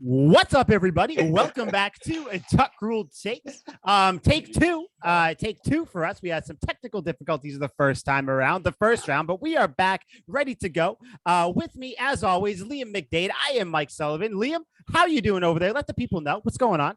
What's up, everybody? Welcome back to Tuck Ruled Takes. Take two for us. We had some technical difficulties the first time around, the first round, but we are back, ready to go. With me, as always, Liam McDade. I am Mike Sullivan. Liam, how you doing over there? Let the people know what's going on.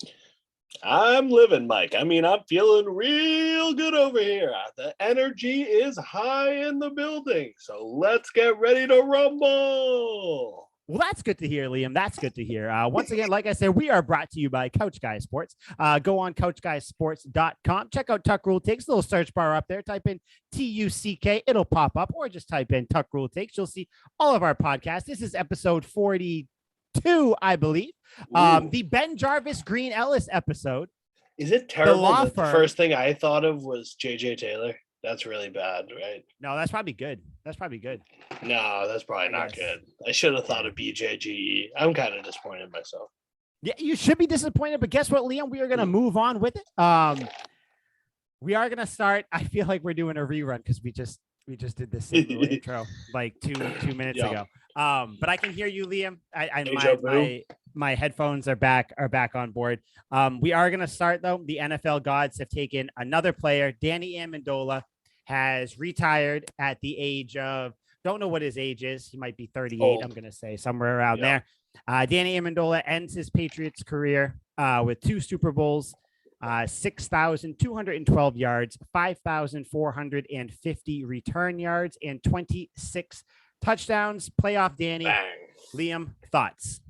I'm living, Mike. I'm feeling real good over here. The energy is high in the building, so let's get ready to rumble. Well, that's good to hear, Liam. That's good to hear. Once again, like I said, we are brought to you by Couch Guy Sports. Go on couchguysports.com. Check out Tuck Rule Takes. A little search bar up there. Type in TUCK. It'll pop up, or just type in Tuck Rule Takes. You'll see all of our podcasts. This is episode 42, I believe. The Ben Jarvis Green Ellis episode. Is it terrible that the first thing I thought of was JJ Taylor? That's really bad, right? No, that's probably good. That's probably good. No, that's probably not good. I should have thought of BJGE. I'm kind of disappointed in myself. Yeah, you should be disappointed, but guess what, Liam? We are going to move on with it. We are going to start. I feel like we're doing a rerun because we just did this intro like two minutes ago. But I can hear you, Liam. My headphones are back on board. We are going to start, though. The NFL gods have taken another player. Danny Amendola has retired at the age of, don't know what his age is. He might be 38. I'm going to say somewhere around there. Danny Amendola ends his Patriots career with 2 Super Bowls, 6,212 yards, 5,450 return yards, and 26 touchdowns. Playoff Danny. Bang. Liam, thoughts?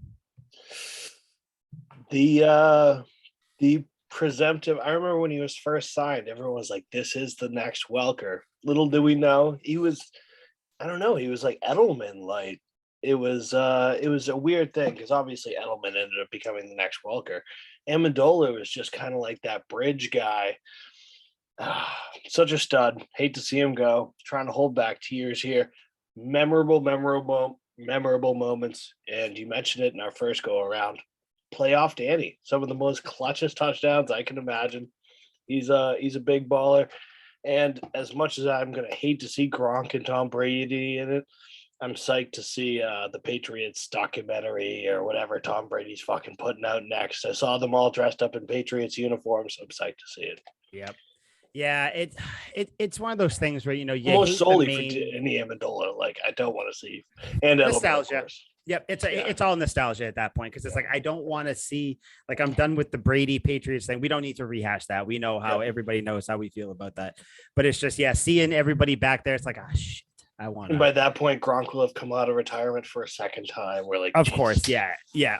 The presumptive, I remember when he was first signed, everyone was like, this is the next Welker. Little did we know he was, I don't know, he was like Edelman light. It was a weird thing because obviously Edelman ended up becoming the next Welker. Amendola was just kind of like that bridge guy. Such a stud. Hate to see him go. Trying to hold back tears here. Memorable moments. And you mentioned it in our first go around. Playoff Danny. Some of the most clutchest touchdowns I can imagine. He's a big baller. And as much as I'm going to hate to see Gronk and Tom Brady in it, I'm psyched to see the Patriots documentary or whatever Tom Brady's fucking putting out next. I saw them all dressed up in Patriots uniforms, so I'm psyched to see it. Yep. Yeah, it's one of those things where, you most solely for Danny Amendola. Like, I don't want to see and nostalgia. Yep, it's all nostalgia at that point because it's like I don't want to see, like, I'm done with the Brady Patriots thing. We don't need to rehash that. We know how everybody knows how we feel about that. But it's just seeing everybody back there. It's like, shit, I want. And by that point, Gronk will have come out of retirement for a second time. We're like, of course, yeah.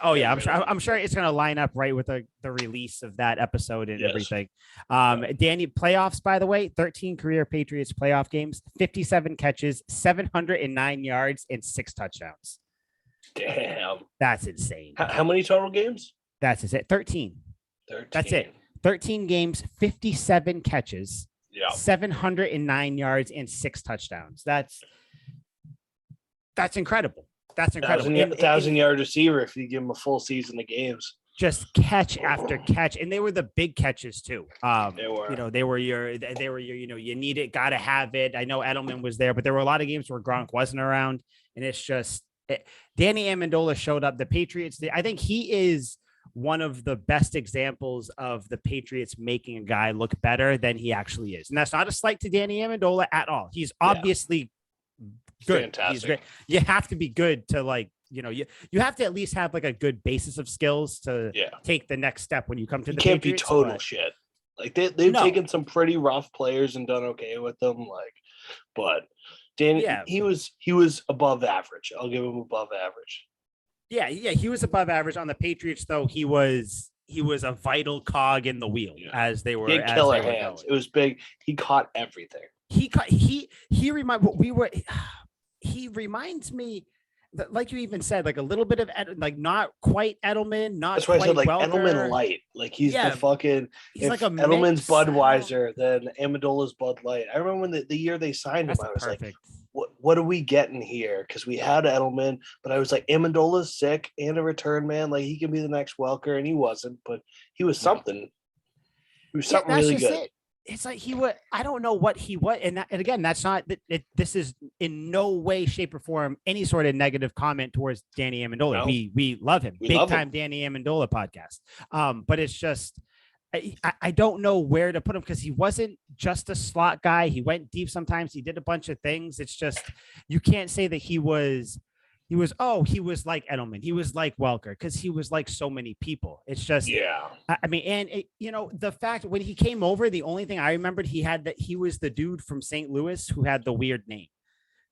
Oh yeah, I'm sure it's gonna line up right with the release of that episode and everything. Danny, playoffs, by the way, 13 career Patriots playoff games, 57 catches, 709 yards, and 6 touchdowns. Damn. That's insane. How many total games? That's it. 13. That's it. 13 games, 57 catches, 709 yards, and 6 touchdowns. That's incredible. That's incredible. 1,000-yard receiver if you give him a full season of games. Just catch after catch, and they were the big catches too. They were. They were your. You need it, gotta have it. I know Edelman was there, but there were a lot of games where Gronk wasn't around, and it's just. Danny Amendola showed up. The Patriots, I think he is one of the best examples of the Patriots making a guy look better than he actually is. And that's not a slight to Danny Amendola at all. He's obviously good. Fantastic. He's great. You have to be good to you have to at least have like a good basis of skills to take the next step when you come to the Patriots. Patriots. Can't be total shit. Like they've taken some pretty rough players and done okay with them. But Danny, he was above average. I'll give him above average. Yeah, he was above average on the Patriots, though. He was a vital cog in the wheel as they were. He had killer hands. It was big. He caught everything. He reminds me, like you even said, like a little bit of not quite Edelman, not. That's why I said Welker. Edelman light. Like he's the fucking. He's like a Edelman's Budweiser, then Amendola's Bud Light. I remember when the year they signed him, I was like, what are we getting here? Because we had Edelman, but I was like, Amendola's sick and a return man. Like he can be the next Welker, and he wasn't, but he was something. He was something really good. it's like I don't know what he was. And again, that's not, this is in no way, shape, or form any sort of negative comment towards Danny Amendola. No. We love him. We Big love time him. Danny Amendola podcast. But it's just, I don't know where to put him because he wasn't just a slot guy. He went deep sometimes. He did a bunch of things. It's just, you can't say that he was like Edelman. He was like Welker because he was like so many people. It's just, Yeah. I mean, and the fact when he came over, the only thing I remembered he was the dude from St. Louis who had the weird name.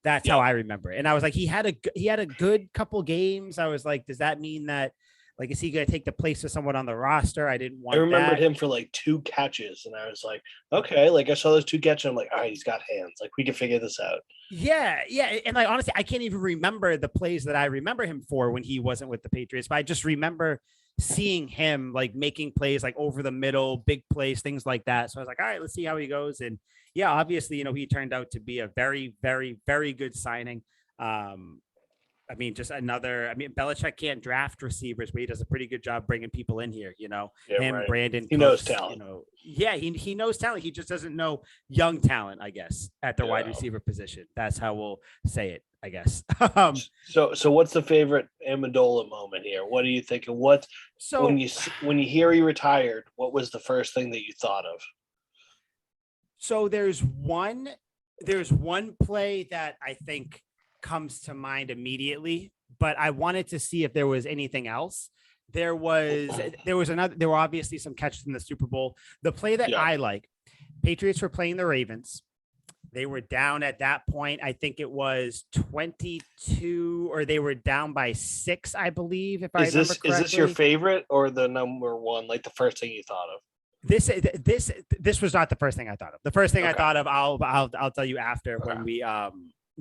That's how I remember it. And I was like, he had a good couple games. I was like, does that mean that, like, is he going to take the place of someone on the roster? I didn't want I remembered that. him for like 2 catches, and I was like, okay, like I saw those 2 catches. I'm like, all right, he's got hands. Like we can figure this out. Yeah. And like, honestly, I can't even remember the plays that I remember him for when he wasn't with the Patriots, but I just remember seeing him like making plays like over the middle, big plays, things like that. So I was like, all right, let's see how he goes. And yeah, obviously, he turned out to be a very, very, very good signing. I mean, Belichick can't draft receivers, but he does a pretty good job bringing people in here, Yeah, him, right. Brandon He Cooks, knows talent. Yeah, he knows talent. He just doesn't know young talent, I guess, at the wide receiver position. That's how we'll say it, I guess. So what's the favorite Amendola moment here? What are you thinking? When you hear he retired, what was the first thing that you thought of? So there's one play that I think comes to mind immediately, but I wanted to see if there was anything else. There were obviously some catches in the Super Bowl. The play that I like, Patriots were playing the Ravens. They were down at that point. I think it was 22, or they were down by 6, I believe, if I remember correctly. Is this your favorite or the number one, like the first thing you thought of? This was not the first thing I thought of. The first thing I thought of, I'll tell you after when we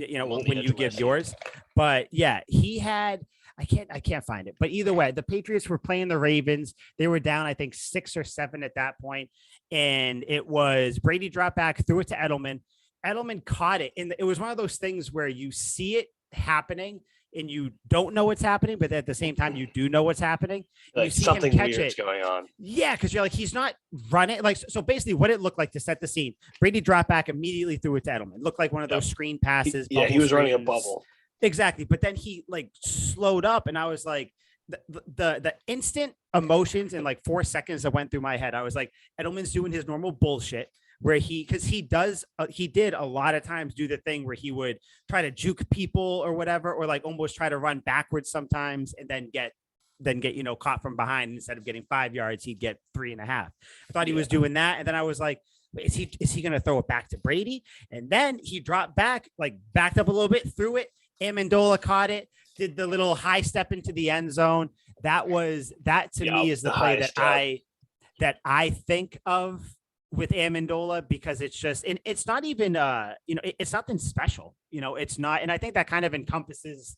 when you give yours. But yeah, he had, I can't find it. But either way, the Patriots were playing the Ravens. They were down, I think, 6 or 7 at that point. And it was Brady dropped back, threw it to Edelman. Edelman caught it. And it was one of those things where you see it happening and you don't know what's happening, but at the same time, you do know what's happening. Like you see something him catch weird's it. going on. Yeah, because you're like, he's not running. Like, so basically what it looked like, to set the scene, Brady dropped back, immediately threw it to Edelman. It looked like one of those screen passes. He was running a bubble. Exactly. But then he like slowed up, and I was like, the instant emotions in like 4 seconds that went through my head, I was like, Edelman's doing his normal bullshit where because he did a lot of times do the thing where he would try to juke people or whatever, or like almost try to run backwards sometimes and then get caught from behind. Instead of getting 5 yards, he'd get 3.5. I thought he was doing that. And then I was like, is he going to throw it back to Brady? And then he dropped back, like backed up a little bit, threw it. Amendola caught it, did the little high step into the end zone. That to me is the play that I think of with Amendola, because it's just, and it's not even it's nothing special, it's not. And I think that kind of encompasses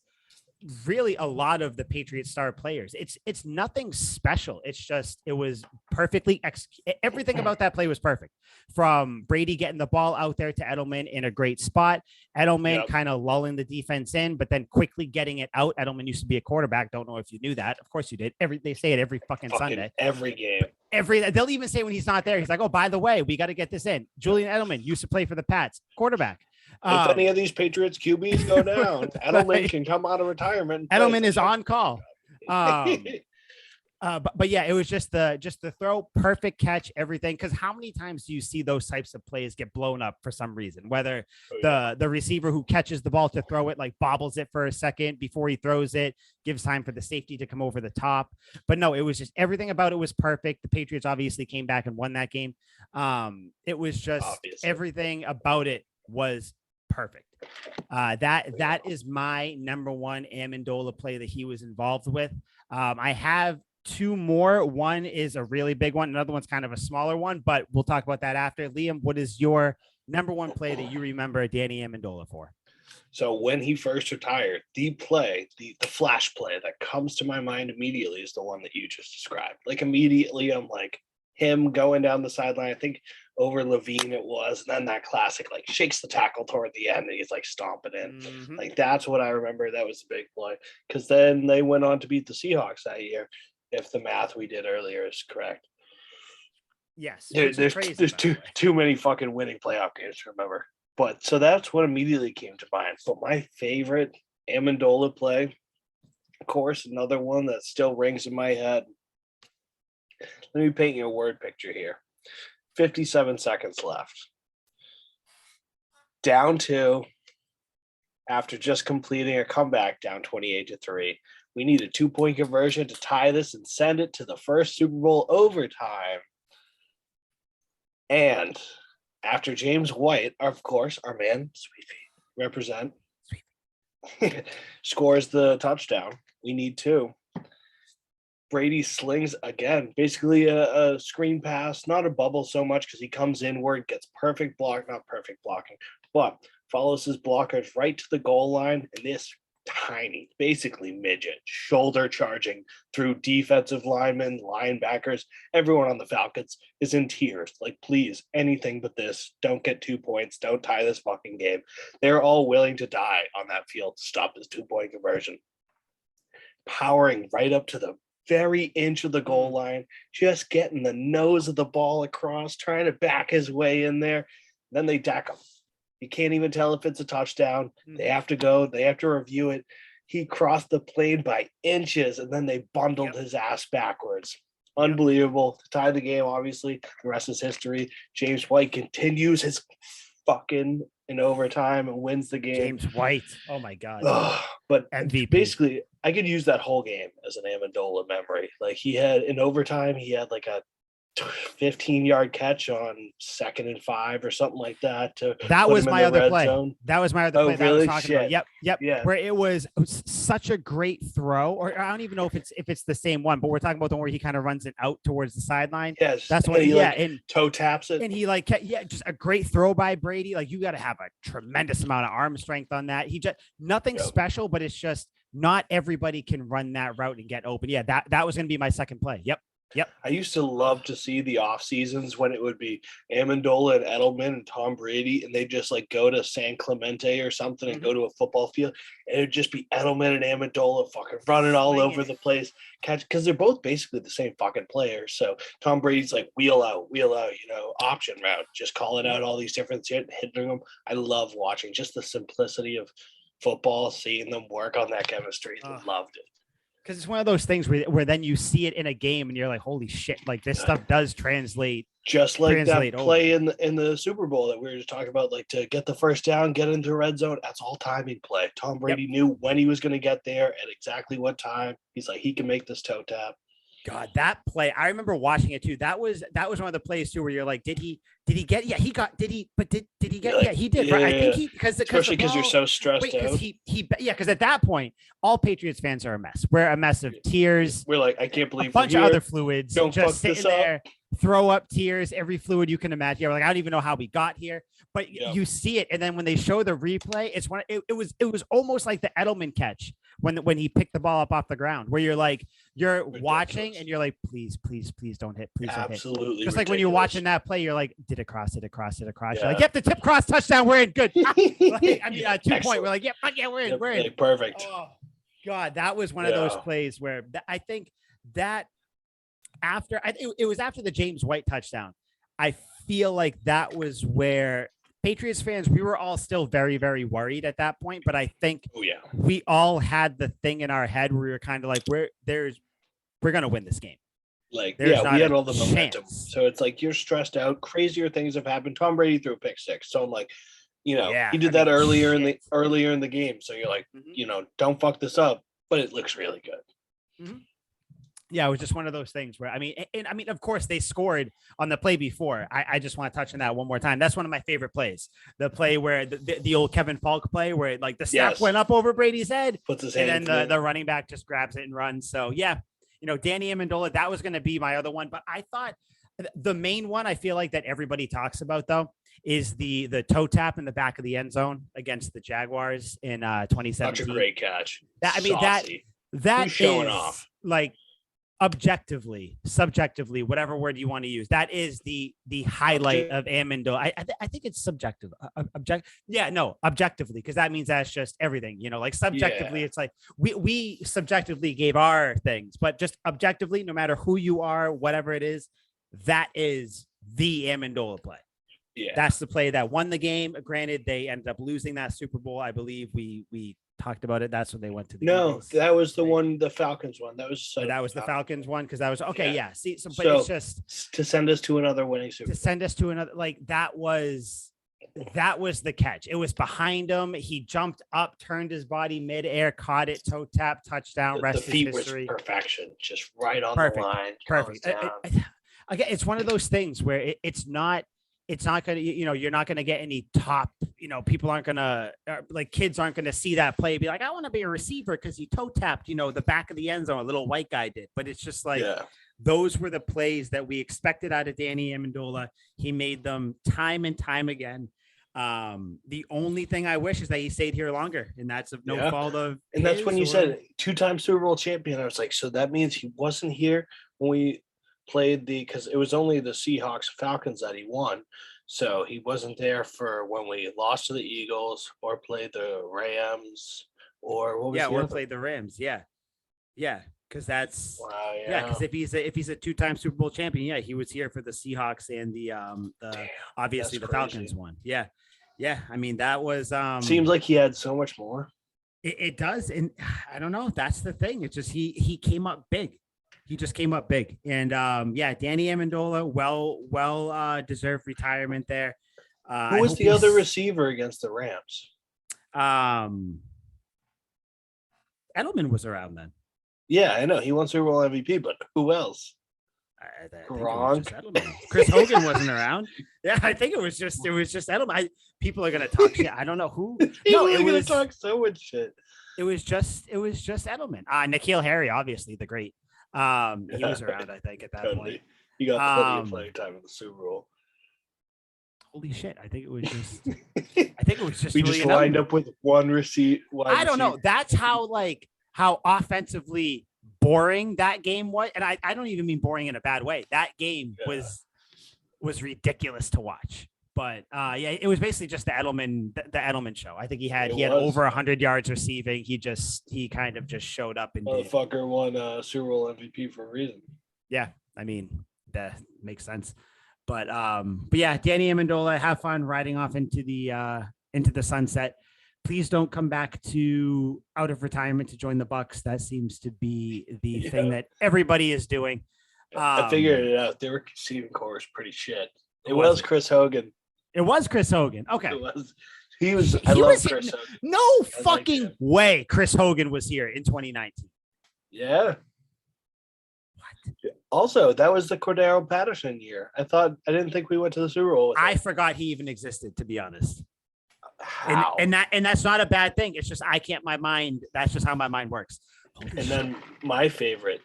really a lot of the Patriots star players. It's nothing special. It's just, it was perfectly everything about that play was perfect, from Brady getting the ball out there to Edelman in a great spot. Edelman kind of lulling the defense in, but then quickly getting it out. Edelman used to be a quarterback. Don't know if you knew that. Of course you did. They say it every fucking Sunday. Every game. They'll even say when he's not there, he's like, oh, by the way, we got to get this in. Julian Edelman used to play for the Pats, quarterback. If any of these Patriots QBs go down, Edelman can come out of retirement. Edelman is on call. But yeah, it was just the throw, perfect catch, everything. Because how many times do you see those types of plays get blown up for some reason? Whether the receiver who catches the ball to throw it, like bobbles it for a second before he throws it, gives time for the safety to come over the top. But no, it was just, everything about it was perfect. The Patriots obviously came back and won that game. It was just everything about it was perfect. That is my number one Amendola play that he was involved with. I have 2 more. One is a really big one. Another one's kind of a smaller one, but we'll talk about that after. Liam, what is your number one play that you remember Danny Amendola for? So when he first retired, the play, the flash play that comes to my mind immediately is the one that you just described. Like immediately, I'm like, him going down the sideline, I think over Levine it was, and then that classic, like shakes the tackle toward the end and he's like stomping in. Mm-hmm. Like that's what I remember. That was a big play, because then they went on to beat the Seahawks that year, if the math we did earlier is correct. Yes. There's too many fucking winning playoff games to remember. But so that's what immediately came to mind. But my favorite Amendola play, of course, another one that still rings in my head. Let me paint you a word picture here. 57 seconds left. Down 2 after just completing a comeback down 28-3. We need a 2-point conversion to tie this and send it to the first Super Bowl overtime. And after James White, of course, our man, Sweet Feet, represent, scores the touchdown. We need 2. Brady slings again, basically a screen pass, not a bubble so much because he comes inward, gets perfect block, not perfect blocking, but follows his blockers right to the goal line. And this tiny, basically midget, shoulder charging through defensive linemen, linebackers, everyone on the Falcons is in tears. Like, please, anything but this. Don't get 2 points. Don't tie this fucking game. They're all willing to die on that field to stop this 2-point conversion. Powering right up to the very inch of the goal line, just getting the nose of the ball across, trying to back his way in there. Then they deck him. You can't even tell if it's a touchdown. They have to go. They have to review it. He crossed the plane by inches, and then they bundled his ass backwards. Unbelievable. To tie the game, obviously. The rest is history. James White continues his fucking in overtime and wins the game. James White. Oh, my God. But MVP. Basically, I could use that whole game as an Amendola memory. Like, he had, in overtime, he had like a 15-yard catch on 2nd and 5 or something like that. That was my other play. Zone. That was my other play that I was talking about. Yep. Yeah. Where it was such a great throw, or I don't even know if it's the same one, but we're talking about the one where he kind of runs it out towards the sideline. Yes, that's what he and toe taps it, and he just a great throw by Brady. Like, you got to have a tremendous amount of arm strength on that. He just nothing special, but it's just not everybody can run that route and get open. Yeah, that was going to be my second play. Yep. I used to love to see the off seasons when it would be Amendola and Edelman and Tom Brady, and they just like go to San Clemente or something and go to a football field, and it would just be Edelman and Amendola fucking running all over the place, catch, because they're both basically the same fucking players. So Tom Brady's like wheel out, option route, just calling out all these different hitting them. I love watching just the simplicity of football, seeing them work on that chemistry. Loved it. Because it's one of those things where then you see it in a game and you're like, holy shit, like this stuff does translate. Just like that play in the Super Bowl that we were just talking about, like to get the first down, get into the red zone. That's all timing play. Tom Brady knew when he was going to get there at exactly what time. He's like, he can make this toe tap. God, that play, I remember watching it too. That was one of the plays too where you're like, did he get? Yeah, he got. Did he get? Yeah, he did. Yeah. Right? I think he especially because you're so stressed out. Because at that point, all Patriots fans are a mess. We're a mess of tears. We're like, I can't believe a bunch of other fluids. Don't just sitting there, throw up tears, every fluid you can imagine. We're like, I don't even know how we got here, but you see it, and then when they show the replay, it's one. It was almost like the Edelman catch when he picked the ball up off the ground, where you're like, you're ridiculous. Watching and you're like, please don't hit, please don't hit. Absolutely, just like when you're watching that play, you're like, did it cross? Yeah. You're like, yep, the tip cross touchdown, we're in, good. 2-point, we're like, we're in, we're in. Like, perfect. Oh God, that was one of those plays where I think that it was after the James White touchdown. I feel like that was where Patriots fans, we were all still very, very worried at that point, but I think we all had the thing in our head where we were kind of like, we're going to win this game. Like, we had all the momentum. So it's like, you're stressed out. Crazier things have happened. Tom Brady threw a pick six. So I'm like, he did that earlier in the game. So you're like, don't fuck this up, but it looks really good. Mm-hmm. Yeah, it was just one of those things where, I mean, of course they scored on the play before. I just want to touch on that one more time. That's one of my favorite plays. The play where the old Kevin Falk play where like the snap went up over Brady's head, puts his hand, and then the running back just grabs it and runs. So Danny Amendola, that was going to be my other one. But I thought the main one I feel like that everybody talks about though is the toe tap in the back of the end zone against the Jaguars in 2017. Such a great catch. That Who's showing is off? Like, objectively, subjectively, whatever word you want to use, that is the highlight of Amendola. I think it's subjective. Objectively, because that means that's just everything. Like subjectively, it's like we subjectively gave our things, but just objectively, no matter who you are, whatever it is, that is the Amendola play. Yeah. That's the play that won the game. Granted, they ended up losing that Super Bowl. I believe we talked about it. That's when they went to the Eagles. That was the one, the Falcons one. That was the Falcons one because that was okay. Yeah. See, but So, it's just to send us to another winning Super Bowl. to send us to another. Like that was the catch. It was behind him. He jumped up, turned his body midair, caught it, toe tap, touchdown. Rest The feet is history. was perfection, just right on Perfect. the line. Perfect. Again, it's one of those things where it's not going to, you're not going to get any top, people aren't going to, like kids aren't going to see that play and be like, I want to be a receiver because he toe tapped, the back of the end zone, a little white guy did. But it's just like, those were the plays that we expected out of Danny Amendola. He made them time and time again. The only thing I wish is that he stayed here longer, and that's of no fault of. And that's when you said 2-time Super Bowl champion. I was like, so that means he wasn't here when we played because it was only the Seahawks Falcons that he won. So he wasn't there for when we lost to the Eagles or played the Rams or what was played the Rams. Yeah. Because that's because if he's a 2-time Super Bowl champion, he was here for the Seahawks and the obviously the Falcons one. Yeah. I mean, that was seems like he had so much more. It does, and I don't know. That's the thing. It's just he came up big. He just came up big, and Danny Amendola, well deserved retirement there. Who was the other receiver against the Rams? Edelman was around then. Yeah, I know he won Super Bowl MVP, but who else? Gronk. Chris Hogan wasn't around. Yeah, I think it was just Edelman. People are gonna talk shit. I don't know who. No, it was talk so much shit. It was just Edelman. N'Keal Harry, obviously the great. He was around, I think, at that point. He got plenty of playing time in the Super Bowl. Holy shit! I think it was just. We just lined up with one receipt. I don't know. That's how offensively boring that game was, and I don't even mean boring in a bad way. That game was ridiculous to watch. But it was basically just the Edelman show. I think he had over 100 yards receiving. He kind of just showed up and motherfucker won Super Bowl MVP for a reason. Yeah, I mean that makes sense. But Danny Amendola, have fun riding off into the sunset. Please don't come back out of retirement to join the Bucs. That seems to be the thing that everybody is doing. I figured it out. Their receiving core was pretty shit. It was Chris Hogan. It was Chris Hogan. Okay. It was. I love Chris Hogan. No fucking way Chris Hogan was here in 2019. Yeah. What? Also, that was the Cordero Patterson year. I didn't think we went to the Super Bowl with him. I forgot he even existed, to be honest. How? And that's not a bad thing. It's just that's just how my mind works. Then my favorite,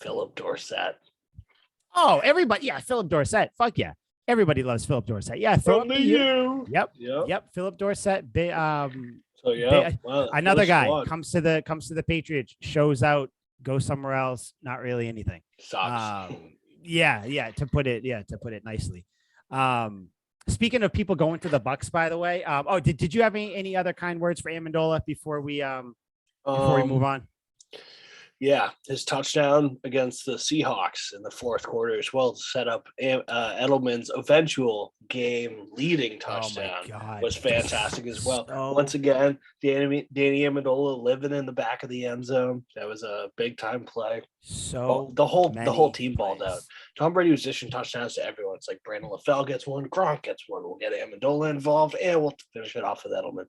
Philip Dorsett. Oh, everybody. Yeah, Philip Dorsett. Fuck yeah. Everybody loves Philip Dorsett. Yeah, Yep. Philip Dorsett. Another guy comes to the Patriots, shows out, goes somewhere else. Not really anything. Sucks. To put it nicely. Speaking of people going to the Bucs, by the way, did you have any other kind words for Amendola before we move on? Yeah, his touchdown against the Seahawks in the fourth quarter as well to set up Edelman's eventual game-leading touchdown was fantastic as well. Once again, Danny Amendola living in the back of the end zone. That was a big-time play. The whole team balled out. Tom Brady was dishing touchdowns to everyone. It's like Brandon LaFell gets one, Gronk gets one. We'll get Amendola involved, and we'll finish it off with Edelman.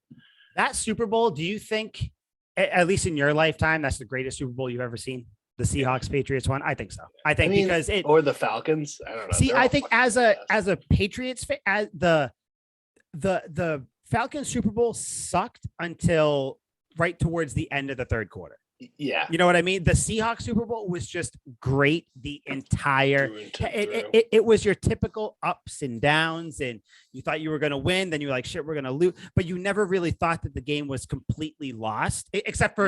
That Super Bowl, do you think, at least in your lifetime, that's the greatest Super Bowl you've ever seen? The Seahawks Patriots one? I think so. Because or the Falcons. I don't know. See, I think as a Patriots fan, as the Falcons Super Bowl sucked until right towards the end of the third quarter. Yeah. You know what I mean? The Seahawks Super Bowl was just great the entire it was your typical ups and downs, and you thought you were going to win, then you're like, shit, we're going to lose, but you never really thought that the game was completely lost except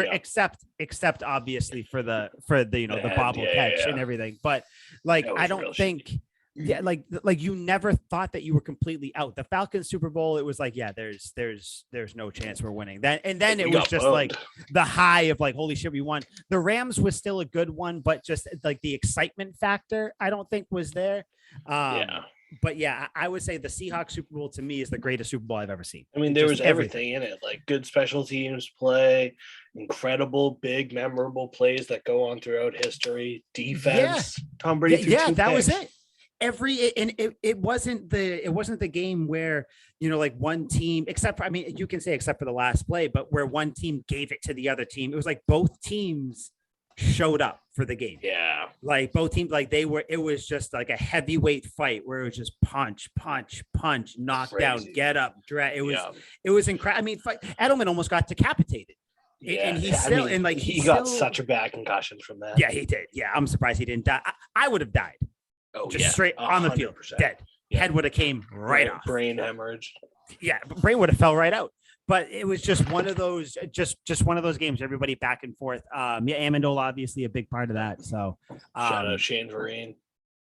obviously for the the bobble catch and everything. But like I don't think like you never thought that you were completely out. The Falcons Super Bowl, it was like, there's no chance we're winning. Then it was just like the high of like, holy shit, we won. The Rams was still a good one, but just like the excitement factor, I don't think was there. But yeah, I would say the Seahawks Super Bowl to me is the greatest Super Bowl I've ever seen. I mean, there was everything in it, like good special teams play, incredible, big, memorable plays that go on throughout history, defense. Yeah. Tom Brady threw 2 that picks. was it. It wasn't the game where, like one team, except for, I mean, you can say except for the last play, but where one team gave it to the other team. It was like both teams showed up for the game. Yeah. Like both teams, like it was just like a heavyweight fight where it was just punch, knock down, get up, drag. It was incredible. I mean, Edelman almost got decapitated. Yeah, and he still, and like he got such a bad concussion from that. Yeah, he did. Yeah, I'm surprised he didn't die. I would have died. Oh, just straight 100%. On the field, dead. Yeah. Head would have came right off. Brain hemorrhage. Yeah, brain would have fell right out. But it was just one of those, just one of those games. Everybody back and forth. Yeah, Amendola obviously a big part of that. So shout out Shane Vereen.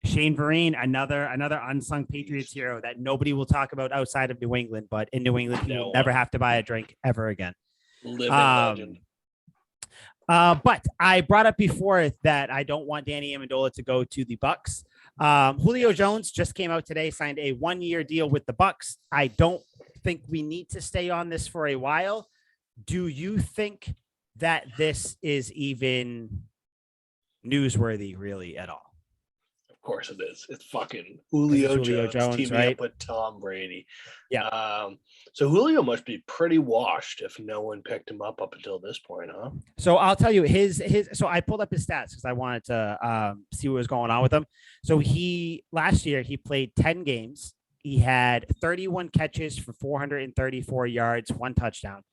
Shane Vereen, another unsung Patriots hero that nobody will talk about outside of New England, but in New England, he will never have to buy a drink ever again. Living legend. But I brought up before that I don't want Danny Amendola to go to the Bucs. Julio Jones just came out today, signed a 1-year deal with the Bucs. I don't think we need to stay on this for a while. Do you think that this is even newsworthy really at all? Of course it is. It's fucking Julio Jones teaming right? up with Tom Brady. Yeah. So Julio must be pretty washed if no one picked him up until this point, huh? So I'll tell you his. So I pulled up his stats because I wanted to see what was going on with him. So last year he played 10 games. He had 31 catches for 434 yards, 1 touchdown.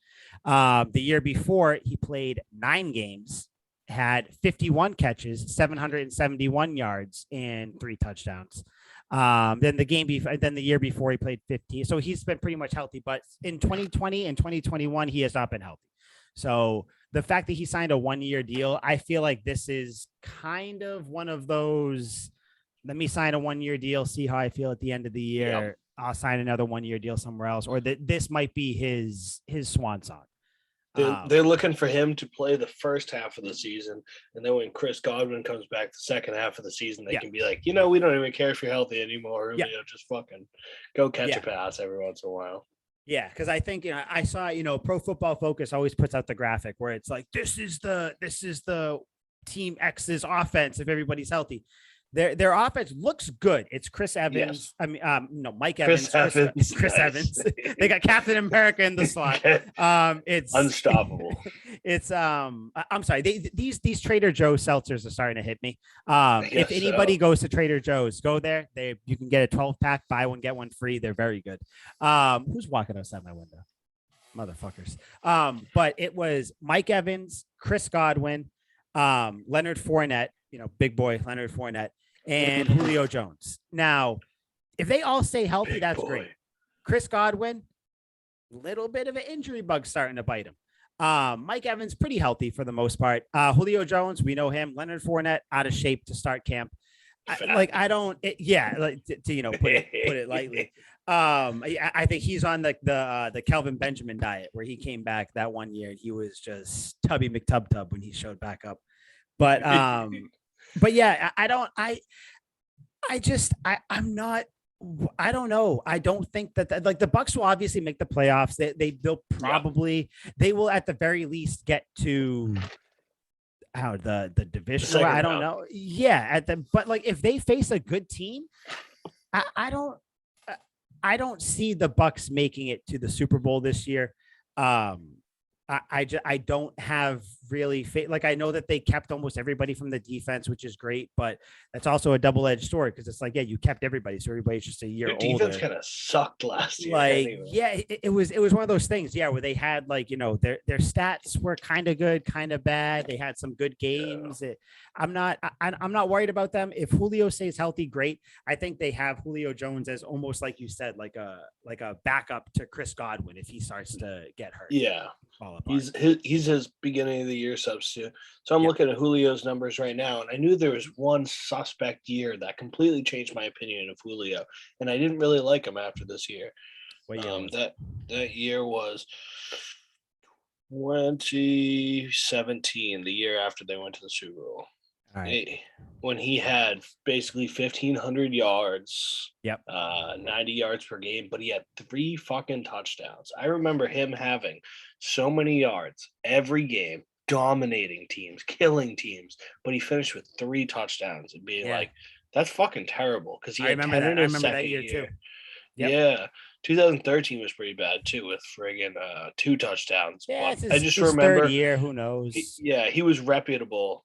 The year before he played 9 games, had 51 catches, 771 yards, and 3 touchdowns. Then the year before he played 15. So he's been pretty much healthy, but in 2020 and 2021, he has not been healthy. So the fact that he signed a 1-year deal, I feel like this is kind of one of those, let me sign a 1-year deal, see how I feel at the end of the year. Yep. I'll sign another 1-year deal somewhere else, or this might be his swan song. They're looking for him to play the first half of the season, and then when Chris Godwin comes back the second half of the season, they can be like, we don't even care if you're healthy anymore. Just fucking go catch a pass every once in a while. Yeah, because I think I saw Pro Football Focus always puts out the graphic where it's like this is the Team X's offense if everybody's healthy. Their offense looks good. It's Chris Evans. Yes. I mean, Mike Evans. Chris Evans. They got Captain America in the slot. It's unstoppable. It's I'm sorry. These Trader Joe's seltzers are starting to hit me. If anybody goes to Trader Joe's, go there. You can get a 12-pack, buy one get one free. They're very good. Who's walking outside my window? Motherfuckers. But it was Mike Evans, Chris Godwin, Leonard Fournette. Big boy Leonard Fournette. And Julio Jones. Now, if they all stay healthy, that's great. Chris Godwin, little bit of an injury bug starting to bite him. Mike Evans, pretty healthy for the most part. Julio Jones, we know him. Leonard Fournette, out of shape to start camp. Put it lightly. I think he's on the Kelvin Benjamin diet where he came back that 1 year. He was just Tubby McTub when he showed back up. But yeah, I don't know. I don't think that like the Bucs will obviously make the playoffs. They will at the very least get to the division. I don't know. Yeah, but like if they face a good team, I don't see the Bucs making it to the Super Bowl this year. I don't have really faith. Like I know that they kept almost everybody from the defense, which is great, but that's also a double-edged sword because it's like, yeah, you kept everybody, so everybody's just a year older. Defense kind of sucked last year. Like, anyway. Yeah, it was one of those things, yeah, where they had like their stats were kind of good, kind of bad. They had some good games. Yeah. I'm not worried about them. If Julio stays healthy, great. I think they have Julio Jones as almost like you said, like a backup to Chris Godwin if he starts to get hurt. Yeah. He's his beginning of the year substitute. So I'm looking at Julio's numbers right now, and I knew there was one suspect year that completely changed my opinion of Julio, and I didn't really like him after this year. That year was 2017, the year after they went to the Super Bowl. All right. When he had basically 1,500 yards, Yep. 90 yards per game, but he had 3 fucking touchdowns. I remember him having so many yards every game, dominating teams, killing teams, but he finished with 3 touchdowns and being like, that's fucking terrible because he had 10 in his second year. Too. Yep. Yeah. 2013 was pretty bad too with friggin' 2 touchdowns. Yeah, but I just remember third year, who knows? He was reputable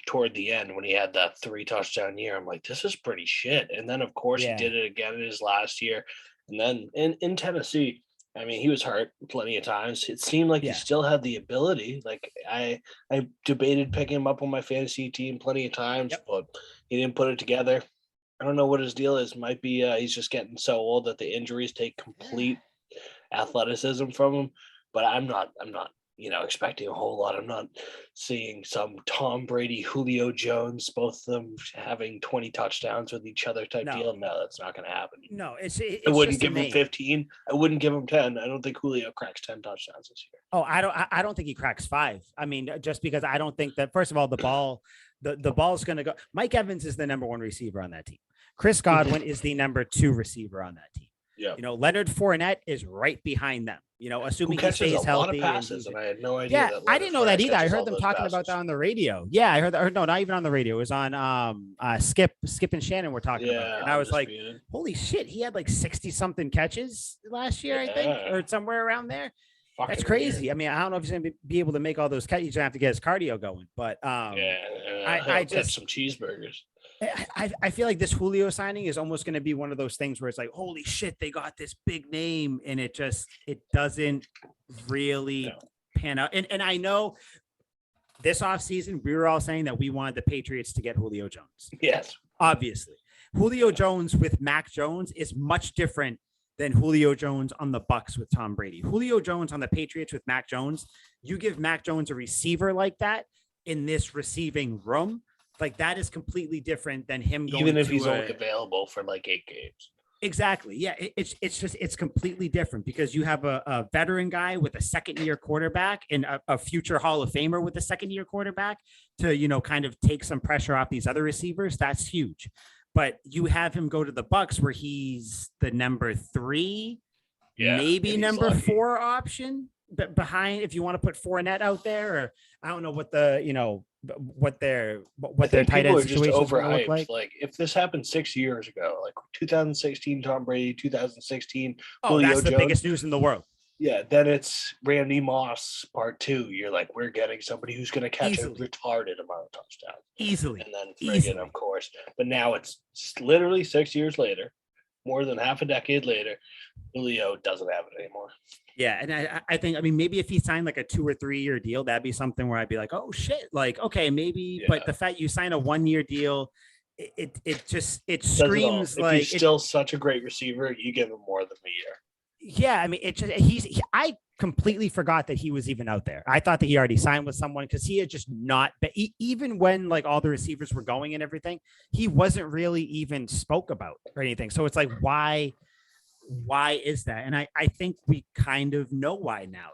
toward the end when he had that 3 touchdown year. I'm like, this is pretty shit. And then of course he did it again in his last year. And then in Tennessee, I mean, he was hurt plenty of times. It seemed like he still had the ability. Like I debated picking him up on my fantasy team plenty of times, but he didn't put it together. I don't know what his deal is. Might be he's just getting so old that the injuries take complete athleticism from him. But I'm not expecting a whole lot. I'm not seeing some Tom Brady, Julio Jones, both of them having 20 touchdowns with each other type deal. No, that's not going to happen. No, I wouldn't give him 15. I wouldn't give him 10. I don't think Julio cracks 10 touchdowns this year. Oh, I don't think he cracks 5. I mean, just because I don't think that, first of all, the ball's going to go. Mike Evans is the number 1 receiver on that team. Chris Godwin is the number 2 receiver on that team. Yeah. Leonard Fournette is right behind them. Assuming he stays healthy. A lot of passes, and I had no idea. Yeah, I didn't know that either. I heard them talking about that on the radio. Yeah, I heard. No, not even on the radio. It was on Skip and Shannon were talking about it. And I was like, holy shit, he had like 60 something catches last year, I think, or somewhere around there. That's crazy. Weird. I mean, I don't know if he's going to be able to make all those catches. He's going to have to get his cardio going. But I just some cheeseburgers. I feel like this Julio signing is almost going to be one of those things where it's like, holy shit, they got this big name, and it doesn't really pan out. And I know this offseason, we were all saying that we wanted the Patriots to get Julio Jones. Yes. Obviously. Julio Jones with Mac Jones is much different than Julio Jones on the Bucs with Tom Brady. Julio Jones on the Patriots with Mac Jones, you give Mac Jones a receiver like that in this receiving room, like that is completely different than him going even if he's only available for like 8 games. Exactly. Yeah. It's completely different because you have a veteran guy with a 2nd-year quarterback and a future Hall of Famer with a 2nd-year quarterback to, kind of take some pressure off these other receivers. That's huge. But you have him go to the Bucs where he's the number 3, maybe number 4 option, but behind, if you want to put Fournette out there, or I don't know what what their tight end situation overhyped. Like if this happened 6 years ago, like 2016 Tom Brady, 2016 Julio that's the Jones, biggest news in the world. Yeah, then it's Randy Moss part 2. You're like, we're getting somebody who's going to catch a retarded amount of touchdowns easily, and then friggin', of course. But now it's literally 6 years later, more than half a decade later, Julio doesn't have it anymore. Yeah, and I think, maybe if he signed like a 2 or 3 year deal, that'd be something where I'd be like, oh shit, like, okay, maybe. Yeah. But the fact you sign a 1-year deal, it screams like he's still such a great receiver, you give him more than a year. Yeah, I completely forgot that he was even out there. I thought that he already signed with someone because he had just not, but even when like all the receivers were going and everything, he wasn't really even spoke about or anything. So it's like, why is that? And I think we kind of know why now.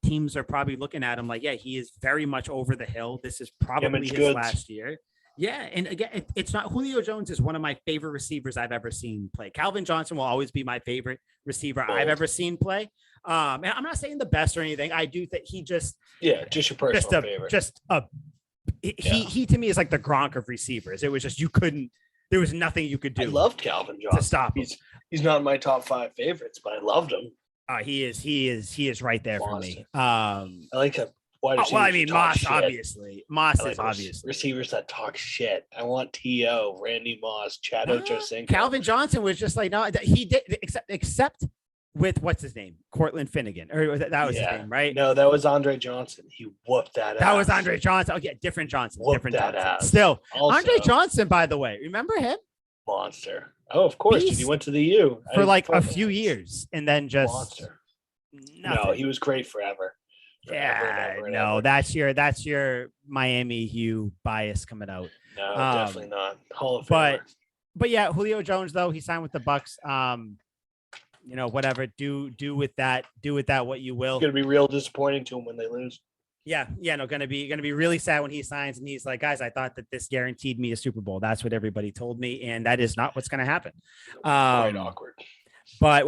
Teams are probably looking at him like, yeah, he is very much over the hill. This is probably his last year. Yeah, and again, it's not. Julio Jones is one of my favorite receivers I've ever seen play. Calvin Johnson will always be my favorite receiver I've ever seen play. And I'm not saying the best or anything. I do think he just your personal favorite. He to me is like the Gronk of receivers. It was just there was nothing you could do. I loved Calvin Johnson to stop him. He's not my top 5 favorites, but I loved him. He is right there for me. I like him. Moss, obviously. Moss is obviously. Receivers that talk shit. I want T.O., Randy Moss, Chad Ochocinco. Calvin Johnson was just like, no, he did, except with, what's his name? Cortland Finnegan. Or that was his name, right? No, that was Andre Johnson. He whooped that ass. That was Andre Johnson. Oh, yeah, different Johnson. Ass. Still, also, Andre Johnson, by the way, remember him? Monster. Oh, of course. He went to the U. For like a few years and then just. Monster. No, he was great forever. No, that's your Miami Hugh bias coming out. No, definitely not. Hall of Famer. But yeah, Julio Jones though, he signed with the Bucs. Whatever. Do with that what you will. It's gonna be real disappointing to him when they lose. No, gonna be really sad when he signs and he's like, guys, I thought that this guaranteed me a Super Bowl. That's what everybody told me, and that is not what's gonna happen. Quite awkward. But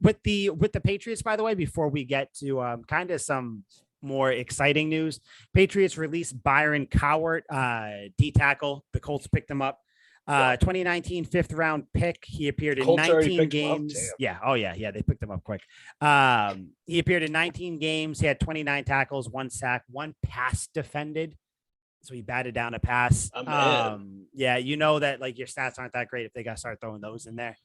with the Patriots, by the way, before we get to kind of some more exciting news, Patriots released Byron Cowart, D tackle. The Colts picked him up. 2019 fifth round pick. He appeared in Colts 19 games. Yeah. Oh yeah. They picked him up quick. He appeared in 19 games. He had 29 tackles, 1 sack, 1 pass defended. So he batted down a pass. Yeah, you know that like your stats aren't that great if they got to start throwing those in there.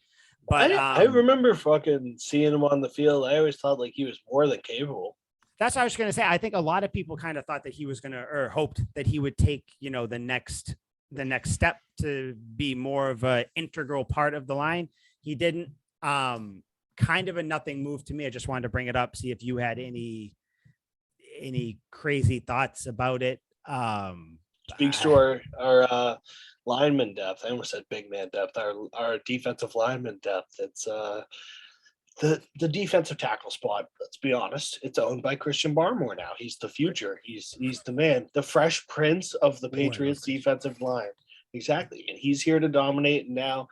But I remember fucking seeing him on the field. I always thought like he was more than capable. That's what I was going to say. I think a lot of people kind of thought that he was going to, or hoped that he would take, the next step to be more of an integral part of the line. He didn't. Kind of a nothing move to me. I just wanted to bring it up, see if you had any crazy thoughts about it. Speaks to our lineman depth. I almost said big man depth. Our defensive lineman depth. It's the defensive tackle spot. Let's be honest. It's owned by Christian Barmore now. He's the future. He's the man, the Fresh Prince of the Patriots defensive line. Exactly, and he's here to dominate. And now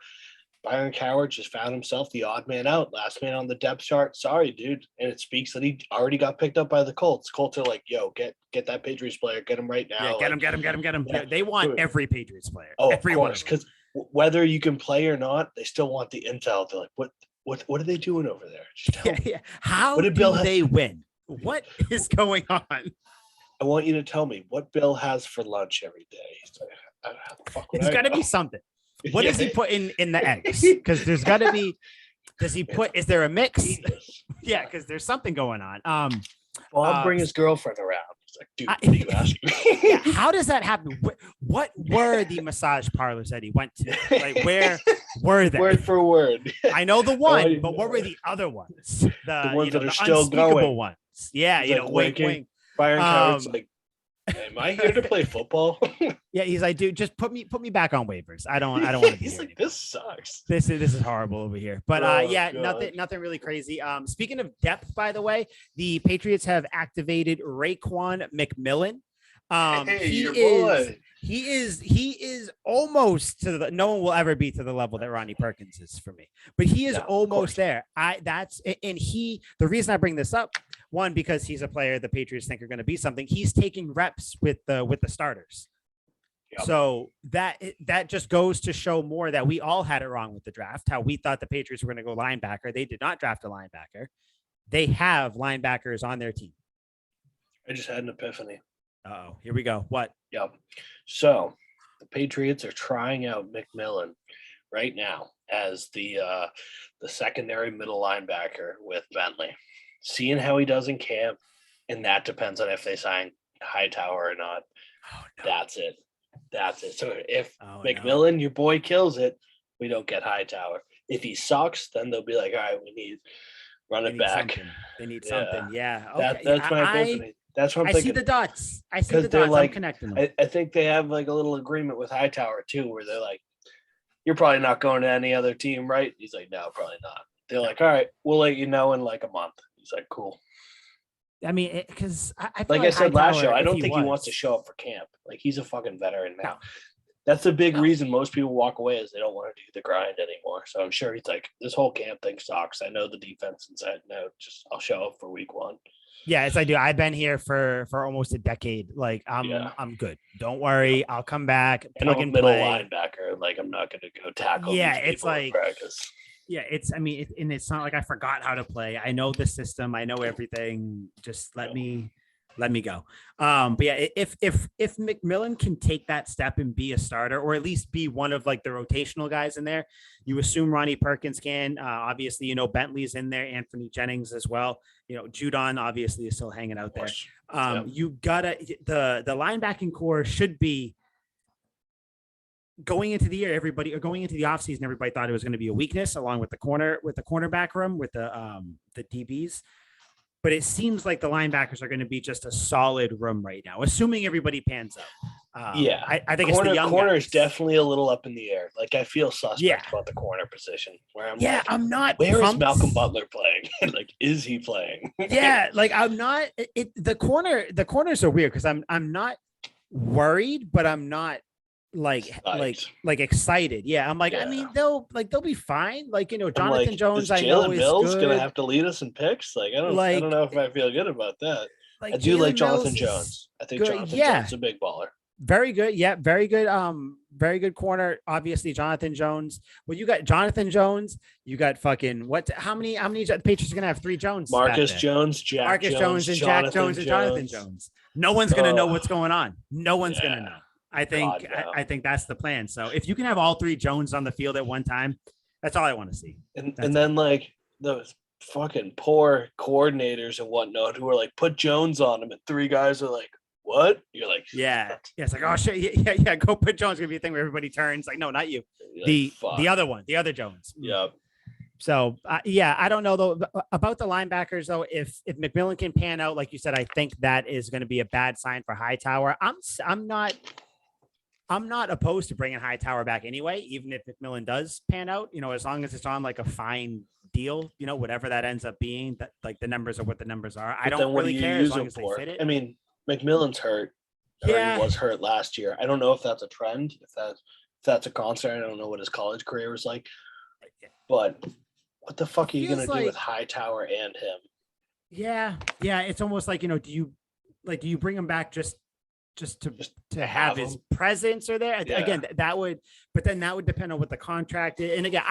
Byron Cowart just found himself the odd man out, last man on the depth chart. Sorry, dude. And it speaks that he already got picked up by the Colts. Colts are like, yo, get that Patriots player, get him right now. Yeah, get him. Yeah, they want every Patriots player. Oh, of course, because whether you can play or not, they still want the intel. They're like, what are they doing over there? Just tell me. How do they win? What is going on? I want you to tell me what Bill has for lunch every day. It's got to be something. What does he put in the eggs? Because there's got to be. Is there a mix? Yeah, because there's something going on. Bob bring his girlfriend around. It's like, dude, what are you asking? Yeah, how does that happen? What were the massage parlors that he went to? Like, where were they? Word for word. I know the one, but what were the other ones? The ones that are still going. Ones. Yeah, like, wink. Byron Cowart's like, am I here to play football? Yeah, he's like, dude, just put me back on waivers. I don't want to be he's here like, anymore. This sucks. This is horrible over here. But nothing really crazy. Speaking of depth, by the way, the Patriots have activated Raekwon McMillan. He is almost to the, no one will ever be to the level that Ronnie Perkins is for me, but he is almost there. The reason I bring this up, one, because he's a player the Patriots think are going to be something. He's taking reps with the starters. Yep. So that just goes to show more that we all had it wrong with the draft, how we thought the Patriots were going to go linebacker. They did not draft a linebacker. They have linebackers on their team. I just had an epiphany. Uh-oh, here we go. What? Yep. So the Patriots are trying out McMillan right now as the secondary middle linebacker with Bentley, seeing how he does in camp, and that depends on if they sign Hightower or not. Oh, no. That's it. So if McMillan, your boy, kills it, we don't get Hightower. If he sucks, then they'll be like, all right, we need run it back. Something. They need something. Yeah. Okay. That's my epiphany. That's what I'm thinking. I see the dots. I'm connecting them. I think they have like a little agreement with Hightower too, where they're like, you're probably not going to any other team, right? He's like, no, probably not. They're like, all right, we'll let you know in like a month. He's like, cool. I mean, because I like I said last show, I don't think he wants to show up for camp. Like, he's a fucking veteran now. No. That's the big reason most people walk away, is they don't want to do the grind anymore. So I'm sure he's like, this whole camp thing sucks. I know the defense inside. No, just I'll show up for week 1. Yes, I do. I've been here for almost a decade. Like, I'm good. Don't worry. I'll come back. And I'm a middle linebacker. Like, I'm not going to go tackle. Yeah, it's like practice. Yeah, and it's not like I forgot how to play. I know the system. I know everything. Just let me go. But yeah, if McMillan can take that step and be a starter, or at least be one of like the rotational guys in there, you assume Ronnie Perkins can. Obviously, Bentley's in there, Anthony Jennings as well. Judon obviously is still hanging out there. You gotta the linebacking core should be. Going into the year, going into the offseason, everybody thought it was going to be a weakness, along with the cornerback room, with the DBs. but it seems like the linebackers are going to be just a solid room right now, assuming everybody pans out. I think it's the young corner guys. is definitely a little up in the air. Like I feel suspect about the corner position. Where I'm not. Where is Malcolm Butler playing? Like, is he playing? Like I'm not. The corners are weird because I'm not worried, but I'm not like excited. Yeah, I'm like, I mean, they'll be fine. Like, Jonathan Jones, I know Jalen is Mills good. gonna have to lead us in picks. Like, I don't know if I feel good about that. Like, I do like Jonathan Mills Jones. I think Jonathan Jones is a big baller. Very good. Yeah, very good. Very good corner. Obviously, Jonathan Jones. Well, you got Jonathan Jones. You got fucking what? How many the Patriots are gonna have 3 Jones? Marcus Jones, Jack Jones, and Jonathan Jack Jones and Jonathan Jones. No one's gonna know what's going on. No one's gonna know. I think I think that's the plan. So if you can have all 3 Jones on the field at one time, that's all I want to see. And then like those fucking poor coordinators and whatnot who are like, put Jones on him, and 3 guys are like, what? You're like, yeah, it's like, oh shit, yeah. Go put Jones. Gonna be a thing where everybody turns. Like, no, not you. The other one, the other Jones. Yeah. So I don't know though about the linebackers though. If McMillan can pan out, like you said, I think that is going to be a bad sign for Hightower. I'm not opposed to bringing Hightower back anyway, even if McMillan does pan out. As long as it's on like a fine deal, whatever that ends up being. That like the numbers are what the numbers are. I don't really care as long as they fit it. I mean, McMillan's hurt. Yeah, he was hurt last year. I don't know if that's a trend. If that's a concern. I don't know what his college career was like. But what the fuck are you gonna do with Hightower and him? Yeah. It's almost like do you bring him back just to have his presence or there again? That would depend on what the contract is. And again,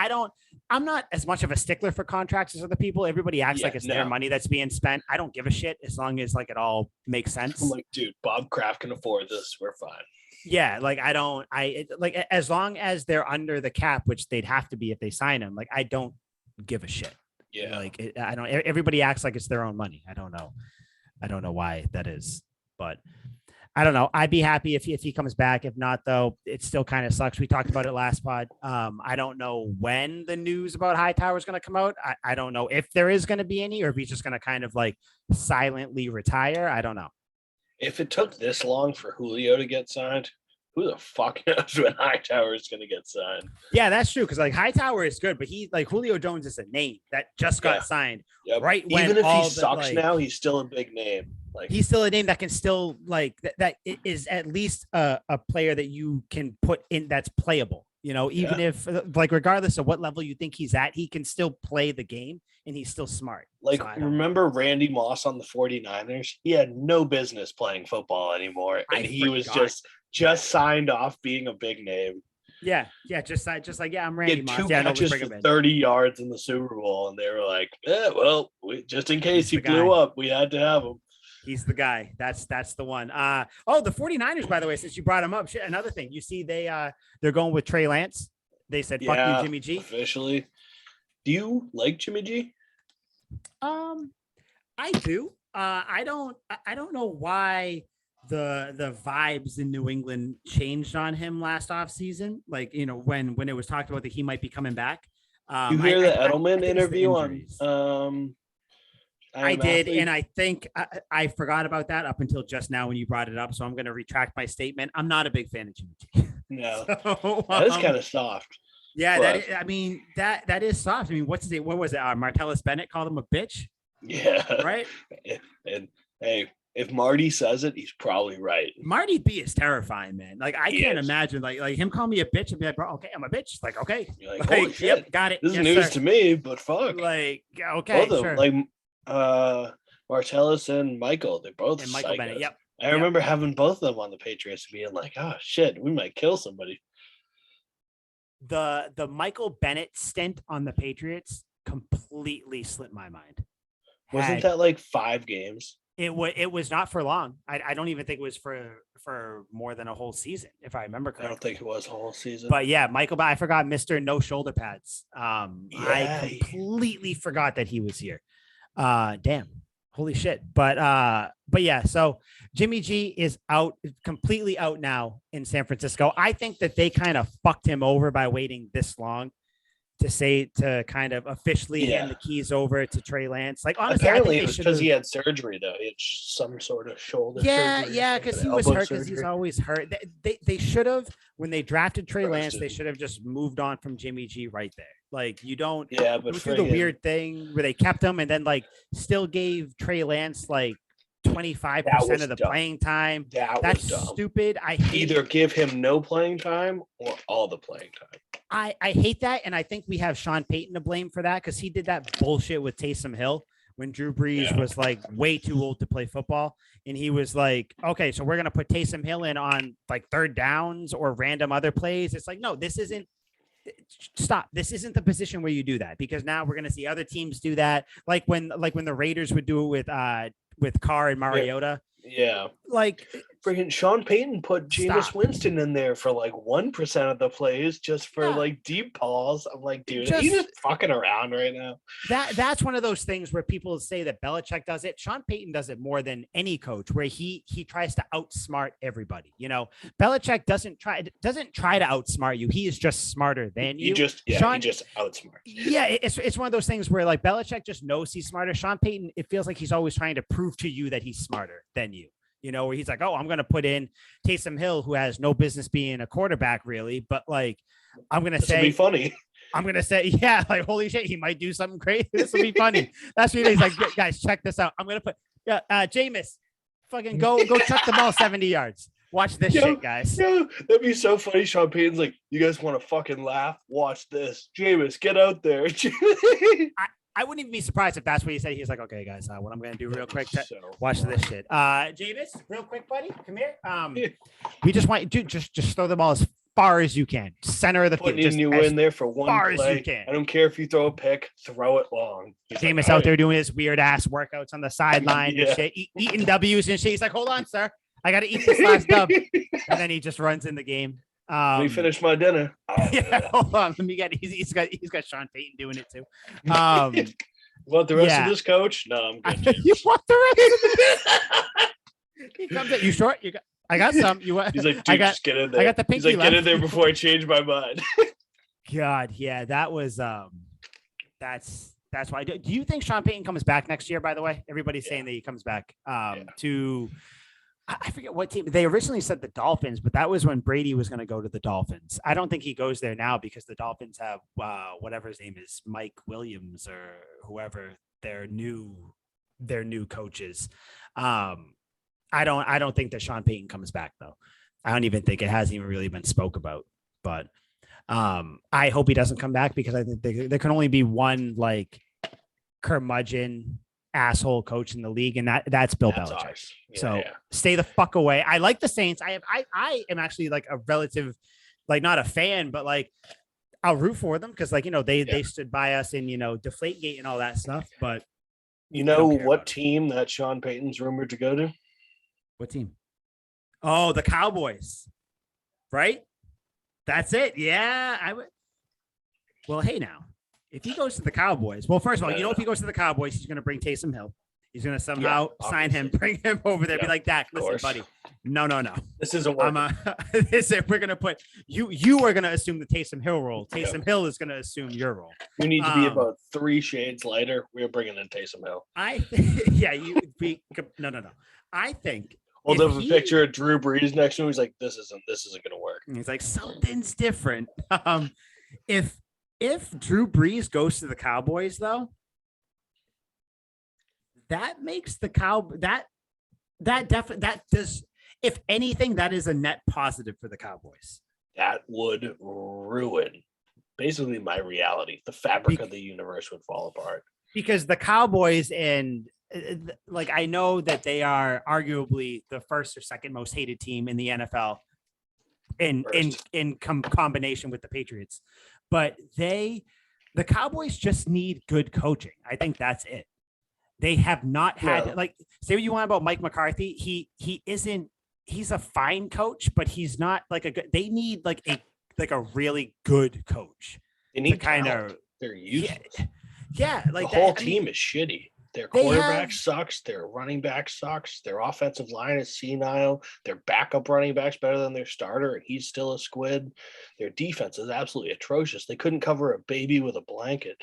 I'm not as much of a stickler for contracts as other people. Everybody acts like it's their money that's being spent. I don't give a shit as long as like it all makes sense. I'm like, dude, Bob Kraft can afford this. We're fine. Yeah, like as long as they're under the cap, which they'd have to be if they sign him. Like I don't give a shit. Yeah, like I don't. Everybody acts like it's their own money. I don't know why that is, but I don't know. I'd be happy if he comes back. If not, though, it still kind of sucks. We talked about it last pod. I don't know when the news about Hightower is going to come out. I don't know if there is going to be any, or if he's just going to kind of like silently retire. I don't know. If it took this long for Julio to get signed, who the fuck knows when Hightower is going to get signed? Yeah, that's true. Because like Hightower is good, but he like Julio Jones is a name that just got signed. Yep. Right. Even if he sucks now, he's still a big name. Like he's still a name that can still like that is at least a player that you can put in that's playable. Even if like regardless of what level you think he's at, he can still play the game and he's still smart. Like remember Randy Moss on the 49ers? He had no business playing football anymore. And he was just signed off being a big name. Yeah. Just like, I'm Randy Moss. He had 2 catches for 30 yards in the Super Bowl. And they were like, just in case he blew up, we had to have him. He's the guy. That's the one. The 49ers, by the way, since you brought him up, another thing, you see they're going with Trey Lance. They said, fuck you, Jimmy G. Officially. Do you like Jimmy G? I do. I don't know why the vibes in New England changed on him last offseason. Like, when it was talked about that he might be coming back. You hear the Edelman interview on I did, and I think I forgot about that up until just now when you brought it up. So I'm going to retract my statement. I'm not a big fan of Jimmy G. No, that is kind of soft. Yeah, that is soft. I mean, what's his name? What was it? Martellus Bennett called him a bitch. Yeah, right. And hey, if Marty says it, he's probably right. Marty B is terrifying, man. Like I can't imagine like him calling me a bitch and be like, bro, okay, I'm a bitch. Like, okay, you're like, holy shit, yep, got it. This is news to me, but fuck. Like, okay, sure. Like Martellus and Michael, they're both and Michael psychos. Bennett. Yep. I remember having both of them on the Patriots being like, oh shit, we might kill somebody. The Michael Bennett stint on the Patriots completely slipped my mind. Wasn't that like 5 games? It was not for long. I don't even think it was for more than a whole season, if I remember correctly. I don't think it was a whole season. But yeah, Michael, I forgot Mr. No Shoulder Pads. I completely forgot that he was here. Damn. Holy shit. But yeah, so Jimmy G is completely out now in San Francisco. I think that they kind of fucked him over by waiting this long to kind of officially hand the keys over to Trey Lance. Like honestly, apparently I think it was because he had surgery though. He had some sort of shoulder surgery. Yeah, because he was hurt because he's always hurt. They should have, when they drafted Trey Lance, they should have just moved on from Jimmy G right there. Like you don't but do the weird thing where they kept him and then like still gave Trey Lance like 25% of the playing time. That's stupid. I hate either give him no playing time or all the playing time. I hate that, and I think we have Sean Payton to blame for that because he did that bullshit with Taysom Hill when Drew Brees was like way too old to play football, and he was like, okay, so we're gonna put Taysom Hill in on like third downs or random other plays. It's like, no, this isn't. Stop. This isn't the position where you do that because now we're gonna see other teams do that, like when the Raiders would do it with Carr and Mariota. Yeah. Like freaking Sean Payton put Jameis Winston in there for like 1% of the plays just for like deep balls. I'm like, dude, he's just fucking around right now. That's one of those things where people say that Belichick does it. Sean Payton does it more than any coach, where he tries to outsmart everybody. You know, Belichick doesn't try to outsmart you. He is just smarter than you. He just outsmart. Yeah, it's one of those things where like Belichick just knows he's smarter. Sean Payton, it feels like he's always trying to prove to you that he's smarter than you. You know, where he's like, oh, I'm going to put in Taysom Hill, who has no business being a quarterback, really. But like, I'm going to say, be funny. I'm going to say, yeah, like, holy shit, he might do something crazy. This will be funny. That's what he's like, guys, check this out. I'm going to put, Jameis, fucking go chuck the ball 70 yards. Watch this shit, guys. Yeah, that'd be so funny. Sean Payton's like, you guys want to fucking laugh? Watch this. Jameis, get out there. I wouldn't even be surprised if that's what he said. He's like, okay, guys, what I'm going to do real quick. Watch this shit. Jameis, real quick, buddy. Come here. We just want you to just throw the ball as far as you can. Center of the field. Putting you in there for one far play. As you can. I don't care if you throw a pick, throw it long. Jameis out there doing his weird ass workouts on the sideline and shit, eating W's and shit. He's like, hold on, sir. I got to eat this last dub. And then he just runs in the game. Let me finish my dinner. Yeah, hold on. Let me get. He's got Sean Payton doing it too. You want the rest of this, coach? No, I'm good. You want the rest of this? He comes in. You short? You got? I got some. You want? He's like, dude, just get in there. I got the pinky. He's like, get in there before I change my mind. God, yeah, that was that's why. Do you think Sean Payton comes back next year? By the way, everybody's saying that he comes back to. I forget what team they originally said the Dolphins, but that was when Brady was going to go to the Dolphins. I don't think he goes there now because the Dolphins have whatever his name is, Mike Williams or whoever their new coaches. I don't think that Sean Payton comes back though. I don't even think it hasn't even really been spoke about, but I hope he doesn't come back because I think there can only be one like curmudgeon asshole coach in the league, and that's Bill Belichick. Stay the fuck away. I like the Saints. I am actually like a relative, like not a fan, but like I'll root for them because like they stood by us in Deflategate and all that stuff. But you know what team that Sean Payton's rumored to go to? What team? Oh, the Cowboys. Right? That's it. Yeah, I would. Well, hey now. If he goes to the Cowboys, well, first of all, if he goes to the Cowboys, he's going to bring Taysom Hill. He's going to somehow sign him, bring him over there, be like, Dak, listen, buddy. No. This isn't working. We're going to put you are going to assume the Taysom Hill role. Taysom Hill is going to assume your role. You need to be about 3 shades lighter. We're bringing in Taysom Hill. No. I think. Hold up a picture of Drew Brees next to him. He's like, this isn't going to work. And he's like, something's different. If Drew Brees goes to the Cowboys, though, that makes the that does, if anything, that is a net positive for the Cowboys. That would ruin basically my reality. The fabric of the universe would fall apart. Because the Cowboys and like I know that they are arguably the first or second most hated team in the NFL in combination with the Patriots. But the Cowboys just need good coaching. I think that's it. They have not had say what you want about Mike McCarthy. He's a fine coach, but he's not like a good. They need like a really good coach. They need kind of. They're useless. Yeah, like the whole team is shitty. Their They quarterback have- sucks. Their running back sucks. Their offensive line is senile. Their backup running back's better than their starter, and he's still a squid. Their defense is absolutely atrocious. They couldn't cover a baby with a blanket.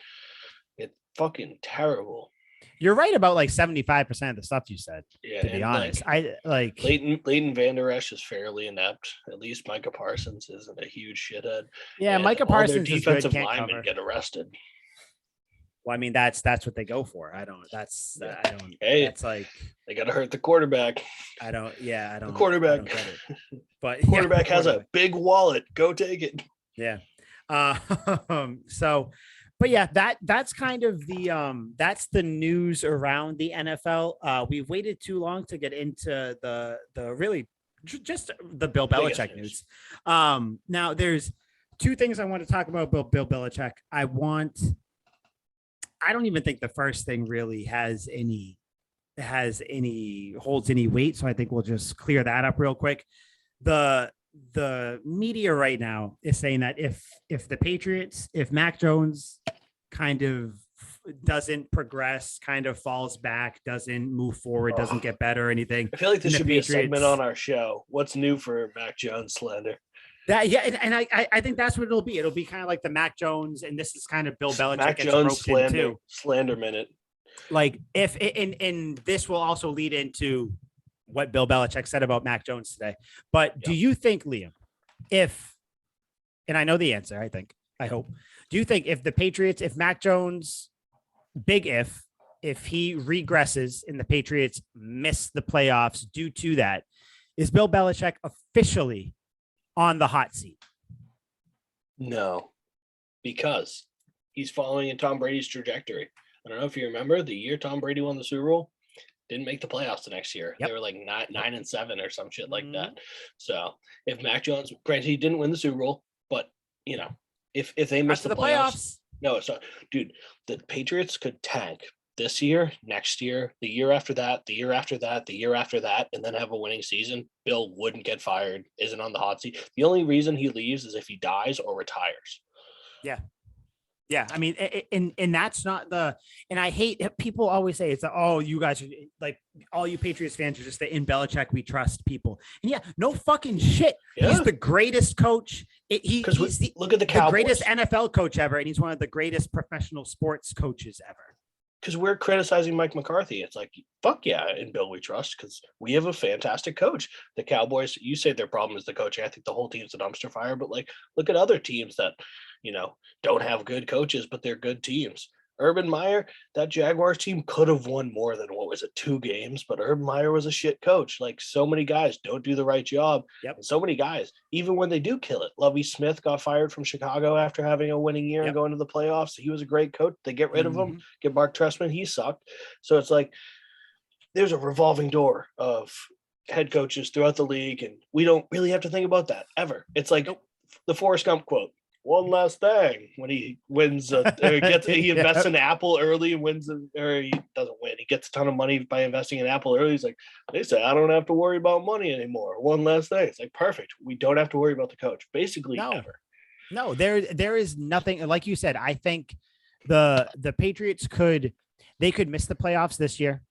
It's fucking terrible. You're right about like 75% of the stuff you said. Yeah, To be and honest, I like Leighton Vander Esch is fairly inept. At least Micah Parsons isn't a huge shithead. yeah, And Micah all their Parsons is good. defensive Can't linemen cover. get arrested. Well, I mean, that's what they go for. I don't. That's Yeah. I don't. Hey, that's like they got to hurt the quarterback. I don't. Yeah, I don't. The quarterback. I don't get it. But Quarterback yeah, has a big wallet. Go take it. Yeah. So, but yeah, that's kind of that's the news around the NFL. We've waited too long to get into the really just the Bill Belichick news. Now there's two things I want to talk about Bill Belichick. I don't even think the first thing really holds any weight. So I think we'll just clear that up real quick. The media right now is saying that if the Patriots, if Mac Jones kind of doesn't progress, kind of falls back, doesn't move forward, doesn't get better or anything. I feel like this should be a segment Patriots- on our show. What's new for Mac Jones slander? That yeah, and I think that's what it'll be. It'll be kind of like the Mac Jones, and this is kind of Bill Belichick Mac gets Jones roped into. slander minute. Like if and this will also lead into what Bill Belichick said about Mac Jones today. But do you think, Liam, and I know the answer, I hope, do you think if the Patriots, if Mac Jones, if he regresses and the Patriots miss the playoffs due to that, is Bill Belichick officially on the hot seat? No, because he's following in Tom Brady's trajectory. I don't know if you remember the year Tom Brady won the Super Bowl, didn't make the playoffs the next year. Yep. They were like 9-7 or some shit like that. So if Mac Jones, granted he didn't win the Super Bowl, but you know, if they miss the playoffs, no, so dude, the Patriots could tank this year, next year, the year after that, the year after that, the year after that, and then have a winning season. Bill wouldn't get fired, isn't on the hot seat. The only reason he leaves is if he dies or retires. Yeah. Yeah, I mean, and that's not and I hate people always say it's you guys are like all you Patriots fans are just the in Belichick we trust people. And yeah, no fucking shit. Yeah. He's the greatest coach. Look at the Cowboys. Greatest NFL coach ever, and he's one of the greatest professional sports coaches ever. Because we're criticizing Mike McCarthy. It's like, fuck yeah, in Bill we trust because we have a fantastic coach. The Cowboys, you say their problem is the coaching. I think the whole team's a dumpster fire, but like, look at other teams that, don't have good coaches, but they're good teams. Urban Meyer, that Jaguars team could have won more than 2 games, but Urban Meyer was a shit coach. Like so many guys don't do the right job. Yep. And so many guys, even when they do kill it. Lovie Smith got fired from Chicago after having a winning year and going to the playoffs. He was a great coach. They get rid of him, get Mark Trestman. He sucked. So it's like, there's a revolving door of head coaches throughout the league. And we don't really have to think about that ever. It's like the Forrest Gump quote. One last thing when he wins, he invests in Apple early and wins, or he doesn't win. He gets a ton of money by investing in Apple early. He's like, they say, I don't have to worry about money anymore. One last thing. It's like, perfect. We don't have to worry about the coach. Basically, ever. No, there is nothing. Like you said, I think the Patriots could miss the playoffs this year.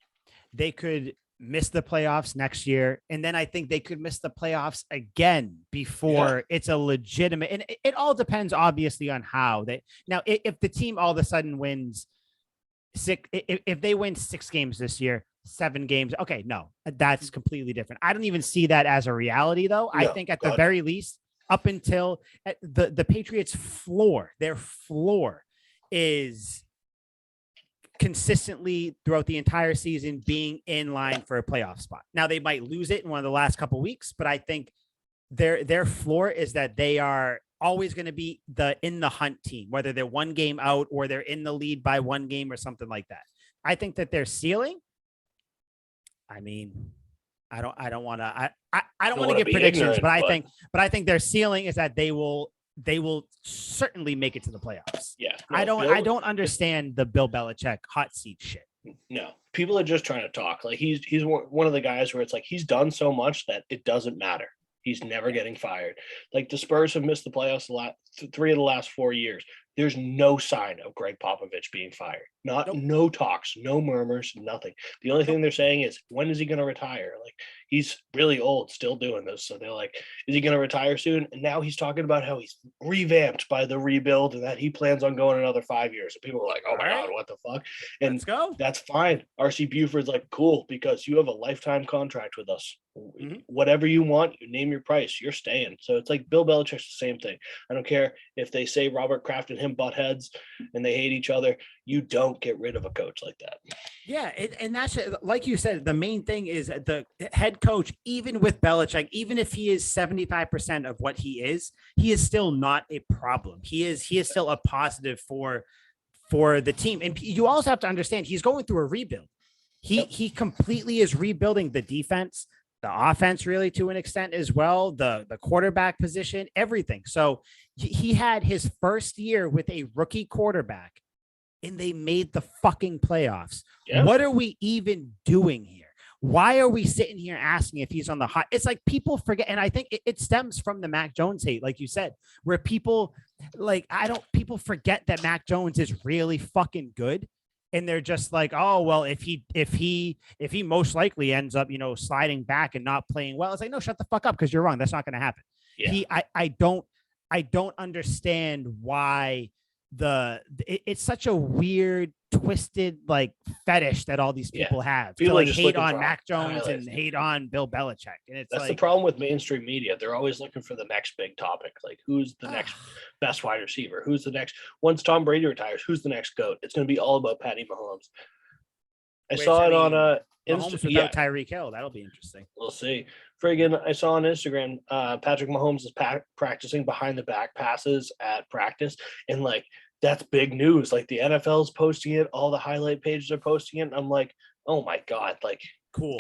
They could miss the playoffs next year. And then I think they could miss the playoffs again before it's a legitimate, and it all depends obviously on how if the team all of a sudden wins if they win 6 games this year, 7 games. Okay. No, that's completely different. I don't even see that as a reality though. No, I think at the very least, up until the Patriots their floor is consistently throughout the entire season being in line for a playoff spot. Now they might lose it in one of the last couple of weeks, but I think their floor is that they are always going to be in the hunt team, whether they're 1 game out or they're in the lead by 1 game or something like that. I think that their ceiling, I mean, I don't want to give predictions, but I think their ceiling is that they will certainly make it to the playoffs. Yeah. No, I don't understand the Bill Belichick hot seat shit. No, people are just trying to talk. Like he's one of the guys where it's like, he's done so much that it doesn't matter. He's never getting fired. Like the Spurs have missed the playoffs 3 of the last 4 years. There's no sign of Greg Popovich being fired. No talks, no murmurs, nothing. The only thing they're saying is, when is he going to retire? Like, he's really old, still doing this. So they're like, is he going to retire soon? And now he's talking about how he's revamped by the rebuild and that he plans on going another 5 years. And people are like, oh my God, what the fuck? And let's go. That's fine. RC Buford's like, cool, because you have a lifetime contract with us. Mm-hmm. Whatever you want, you name your price, you're staying. So it's like Bill Belichick's the same thing. I don't care if they say Robert Kraft and him butt heads and they hate each other. You don't get rid of a coach like that. Yeah, and that's, like you said, the main thing is the head coach, even with Belichick, even if he is 75% of what he is still not a problem. He is still a positive for the team. And you also have to understand, he's going through a rebuild. He completely is rebuilding the defense, the offense, really, to an extent as well, the quarterback position, everything. So he had his first year with a rookie quarterback, and they made the fucking playoffs. Yeah. What are we even doing here? Why are we sitting here asking if he's on the hot? It's like people forget. And I think it stems from the Mac Jones hate, like you said, where people people forget that Mac Jones is really fucking good. And they're just like, oh, well, if he most likely ends up, sliding back and not playing well, it's like, no, shut the fuck up, because you're wrong. That's not going to happen. Yeah. I don't understand why it's such a weird, twisted, like, fetish that all these people have. People like hate on Mac Jones and hate on Bill Belichick. And that's the problem with mainstream media. They're always looking for the next big topic. Like, who's the next best wide receiver? Who's the next? Once Tom Brady retires, who's the next GOAT? It's going to be all about Patty Mahomes. I saw it on Mahomes without Tyreek Hill. That'll be interesting. We'll see. Friggin', I saw on Instagram, Patrick Mahomes is practicing behind the back passes at practice, and like, that's big news. Like, the NFL's posting it, all the highlight pages are posting it. And I'm like, oh my God, like, cool.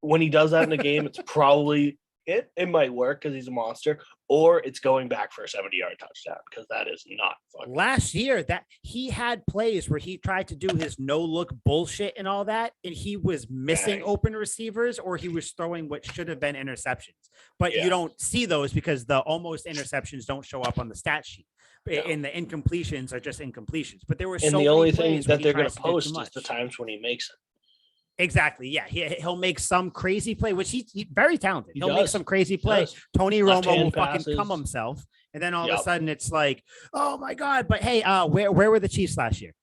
When he does that in a game, it's probably it might work because he's a monster, or it's going back for a 70-yard touchdown, because that is not fun. Last year, that he had plays where he tried to do his no-look bullshit and all that, and he was missing open receivers, or he was throwing what should have been interceptions. But you don't see those because the almost interceptions don't show up on the stat sheet. And the incompletions are just incompletions. But there were the only thing that they're going to post is the times when he makes it. Exactly. Yeah. He'll make some crazy play, which he's very talented. He'll make some crazy play. Tony Romo will fucking come himself. And then all of a sudden it's like, oh my God. But hey, where were the Chiefs last year?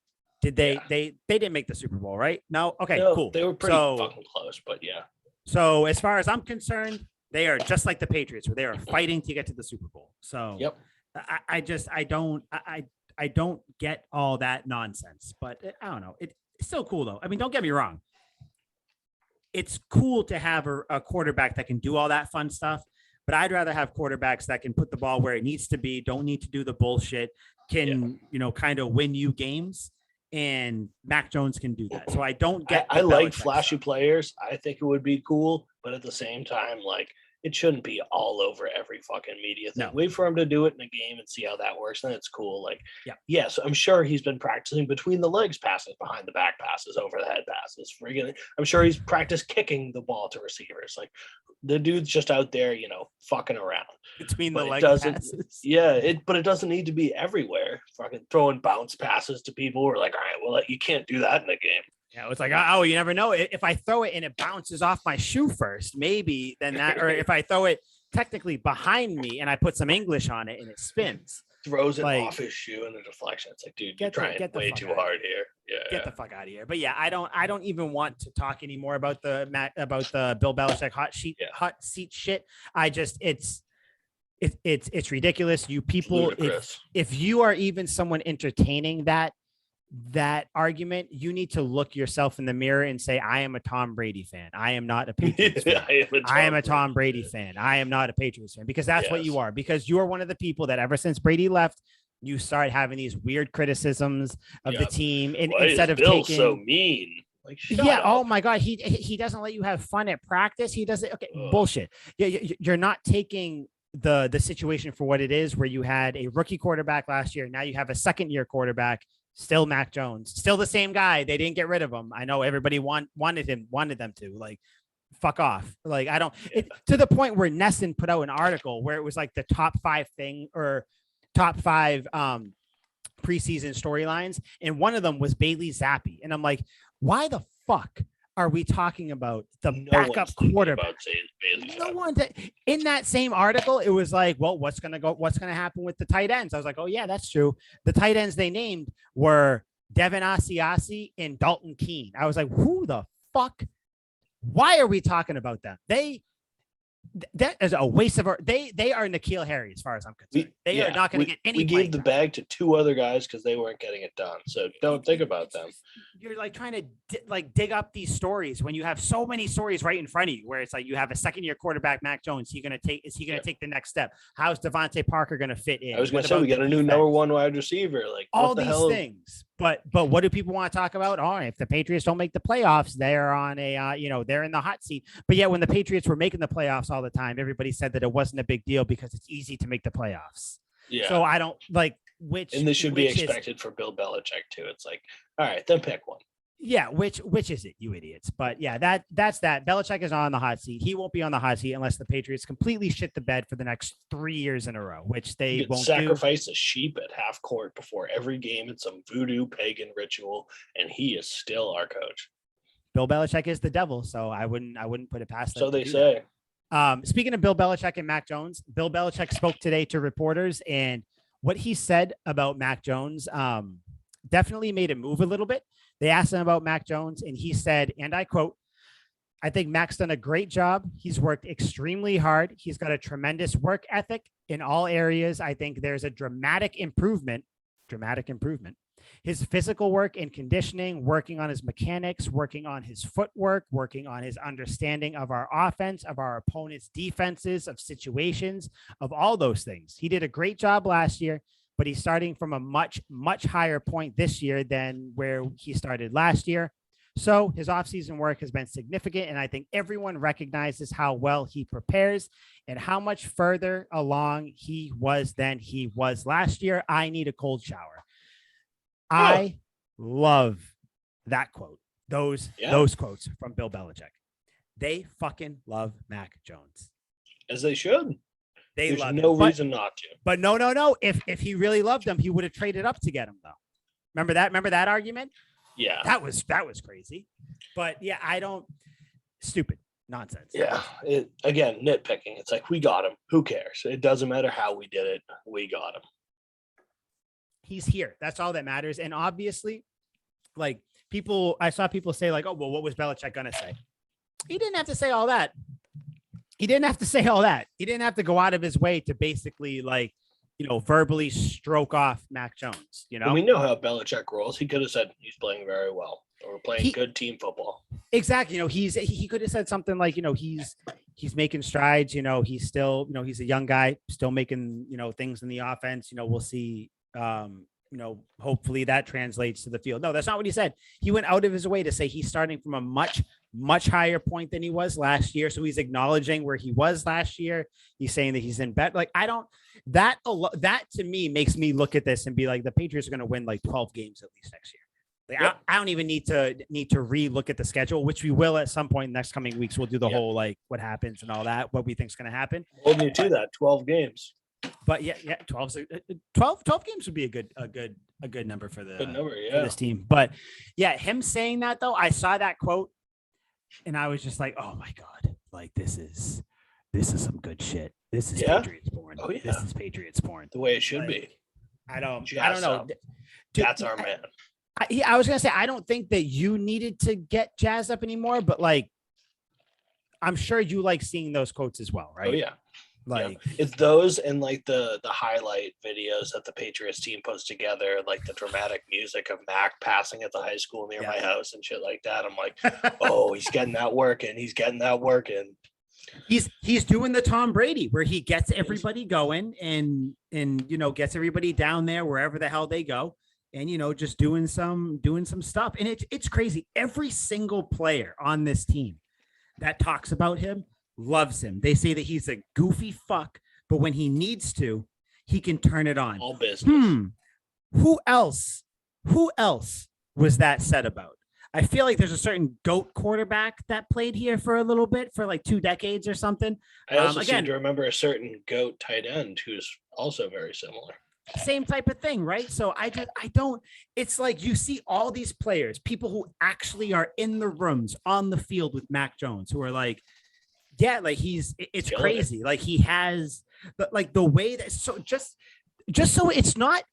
Did they didn't make the Super Bowl, right? No. Okay, cool. They were pretty fucking close, but yeah. So as far as I'm concerned, they are just like the Patriots, where they are fighting to get to the Super Bowl. So I don't get all that nonsense, but I don't know. It's still cool though. I mean, don't get me wrong. It's cool to have a quarterback that can do all that fun stuff, but I'd rather have quarterbacks that can put the ball where it needs to be, don't need to do the bullshit, can, kind of win you games, and Mac Jones can do that. So I don't get I like flashy players. I think it would be cool, but at the same time, like, it shouldn't be all over every fucking media thing. No. Wait for him to do it in a game and see how that works. Then it's cool. Like, yes, I'm sure he's been practicing between the legs passes, behind the back passes, over the head passes. I'm sure he's practiced kicking the ball to receivers. Like, the dude's just out there, fucking around. Between the leg passes. Yeah, but it doesn't need to be everywhere. Fucking throwing bounce passes to people. We're like, all right, well, you can't do that in a game. Yeah, it's like, oh, you never know. If I throw it and it bounces off my shoe first, maybe then that, or if I throw it technically behind me and I put some English on it and it spins. Throws it off his shoe in the deflection. It's like, dude, you're trying way too hard here. Yeah, get the fuck out of here. But yeah, I don't even want to talk anymore about the Bill Belichick hot seat shit. I just it's ridiculous. You people, if you are even someone entertaining that argument, you need to look yourself in the mirror and say, I am a Tom Brady fan. I am not a Patriots fan. I am a Tom Brady fan. I am not a Patriots fan, because that's what you are, because you are one of the people that ever since Brady left, you start having these weird criticisms of the team. And instead of Bill so mean. Like, oh my God, he doesn't let you have fun at practice. He doesn't. Okay, bullshit. You're not taking the situation for what it is, where you had a rookie quarterback last year. Now you have a second-year quarterback. Still Mac Jones, still the same guy. They didn't get rid of him. I know everybody wanted them to, like, fuck off. Like, I don't, to the point where Nesson put out an article where it was like the top 5 thing, or top 5 preseason storylines, and one of them was Bailey Zappi. And I'm like, why the fuck are we talking about the backup quarterback? No one in that same article, it was like, well, what's going to happen with the tight ends? I was like, oh yeah, that's true. The tight ends they named were Devin Asiasi and Dalton Keene. I was like, who the fuck? Why are we talking about them? That is a waste of our. They are N'Keal Harry as far as I'm concerned. They are not going to get any. We gave the bag to two other guys because they weren't getting it done. So don't think about them. You're like trying to dig up these stories when you have so many stories right in front of you. Where it's like you have a second-year quarterback, Mac Jones. Is he going to take the next step? How's Devontae Parker going to fit in? I was going to say we got a new number one wide receiver. Like all these things. But what do people want to talk about? Oh, if the Patriots don't make the playoffs, they're on a they're in the hot seat. But yet when the Patriots were making the playoffs all the time, everybody said that it wasn't a big deal because it's easy to make the playoffs. Yeah. So I don't like which. And this should be expected for Bill Belichick too. It's like, all right, then pick one. Yeah, which is it, you idiots? But yeah, that's that. Belichick is on the hot seat. He won't be on the hot seat unless the Patriots completely shit the bed for the next 3 years in a row, which they won't sacrifice a sheep at half court before every game in some voodoo pagan ritual, and he is still our coach. Bill Belichick is the devil, so I wouldn't put it past them. So they say. Speaking of Bill Belichick and Mac Jones, Bill Belichick spoke today to reporters, and what he said about Mac Jones definitely made him move a little bit. They asked him about Mac Jones, and he said, and I quote, "I think Mac's done a great job. He's worked extremely hard. He's got a tremendous work ethic in all areas. I think there's a dramatic improvement. His physical work and conditioning, working on his mechanics, working on his footwork, working on his understanding of our offense, of our opponent's defenses, of situations, of all those things. He did a great job last year, but he's starting from a much, much higher point this year than where he started last year. So his offseason work has been significant, and I think everyone recognizes how well he prepares and how much further along he was than he was last year. I need a cold shower." I love that quote. Those quotes from Bill Belichick. They fucking love Mac Jones. As they should. There's no reason not to. But no. If he really loved him, he would have traded up to get him, though. Remember that argument? Yeah. That was crazy. But yeah, stupid nonsense. Yeah. Again, nitpicking. It's like, we got him. Who cares? It doesn't matter how we did it. We got him. He's here. That's all that matters. And obviously, like I saw people say like, oh, well, what was Belichick going to say? He didn't have to say all that. He didn't have to go out of his way to basically verbally stroke off Mac Jones, And we know how Belichick rolls. He could have said he's playing very well or we're playing good team football. Exactly. He could have said something like, he's making strides, he's still, he's a young guy still making, things in the offense, we'll see. Hopefully that translates to the field. No, that's not what he said. He went out of his way to say he's starting from a much, much higher point than he was last year. So he's acknowledging where he was last year. He's saying that he's in bet. Like, that to me makes me look at this and be like, the Patriots are going to win like 12 games at least next year. Like, yep. I don't even need to re-look at the schedule, which we will at some point in the next coming weeks. We'll do the whole, like, what happens and all that, what we think is going to happen. Hold me to that 12 games. But yeah, 12 games would be a good number for for this team. But yeah, him saying that though, I saw that quote and I was just like, oh my God, like this is some good shit. This is Patriots porn. Oh yeah. This is Patriots porn. The way it should be. I don't know. Dude, that's our man. I was gonna say, I don't think that you needed to get jazzed up anymore, but like, I'm sure you like seeing those quotes as well, right? Oh yeah. It's those and like the highlight videos that the Patriots team puts together, like the dramatic music of Mac passing at the high school near my house and shit like that. I'm like, oh, he's getting that working. He's doing the Tom Brady where he gets everybody going and gets everybody down there wherever the hell they go and just doing some stuff. And it's crazy. Every single player on this team that talks about him loves him. They say that he's a goofy fuck, but when he needs to, he can turn it on. All business. Who else was that said about? I feel like there's a certain GOAT quarterback that played here for a little bit, for like 2 decades or something. I also seem to remember a certain GOAT tight end who's also very similar. same type of thing, right? So I don't, it's like you see all these players, people who actually are in the rooms on the field with Mac Jones, who are like, yeah, like it's crazy. Like he has, but like the way that, so just so it's not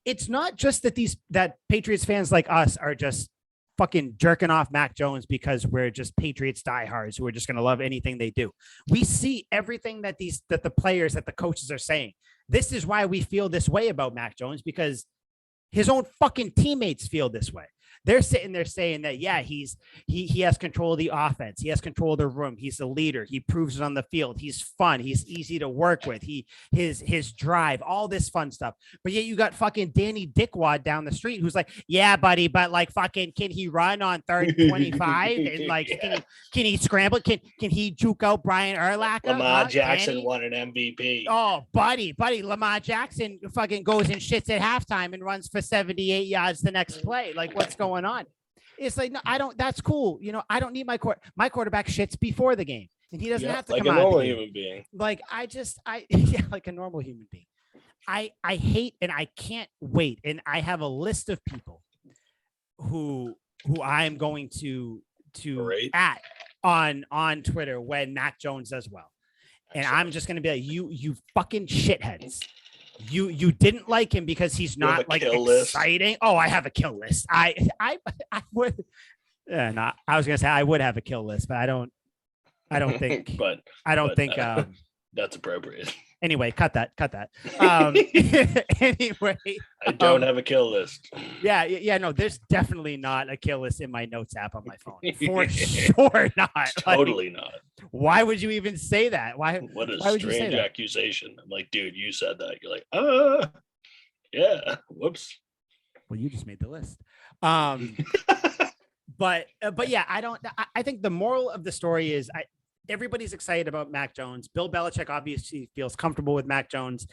just that Patriots fans like us are just fucking jerking off Mac Jones because we're just Patriots diehards who are just going to love anything they do. We see everything that the players, that the coaches are saying. This is why we feel this way about Mac Jones, because his own fucking teammates feel this way. They're sitting there saying that, yeah, he has control of the offense. He has control of the room. He's the leader. He proves it on the field. He's fun. He's easy to work with. His drive, all this fun stuff. But yet you got fucking Danny Dickwad down the street who's like, yeah, buddy, but like fucking, can he run on 25? And like, yeah. Can he scramble? Can he juke out Brian Urlacher? Lamar Jackson won an MVP. Oh, buddy, Lamar Jackson fucking goes and shits at halftime and runs for 78 yards the next play. Like, what's going on? It's like, no, I don't, that's cool. You know, I don't need my quarterback shits before the game, and he doesn't have to like come a normal out human being. Like yeah, like a normal human being. I hate, and I can't wait. And I have a list of people who I am going to at on Twitter when Mac Jones does well. And I'm just going to be like, you fucking shitheads. You didn't like him because he's not like exciting. List. Oh, I have a kill list. I would. No, I was gonna say I would have a kill list, but I don't think. That's appropriate. Anyway, cut that. Anyway, I don't have a kill list. Yeah. No, there's definitely not a kill list in my notes app on my phone. For sure not. Totally not. Why would you even say that? Why? What a why strange accusation. I'm like, dude, you said that. You're like, yeah. Whoops. Well, you just made the list. But yeah, I think the moral of the story is everybody's excited about Mac Jones. Bill Belichick obviously feels comfortable with Mac Jones.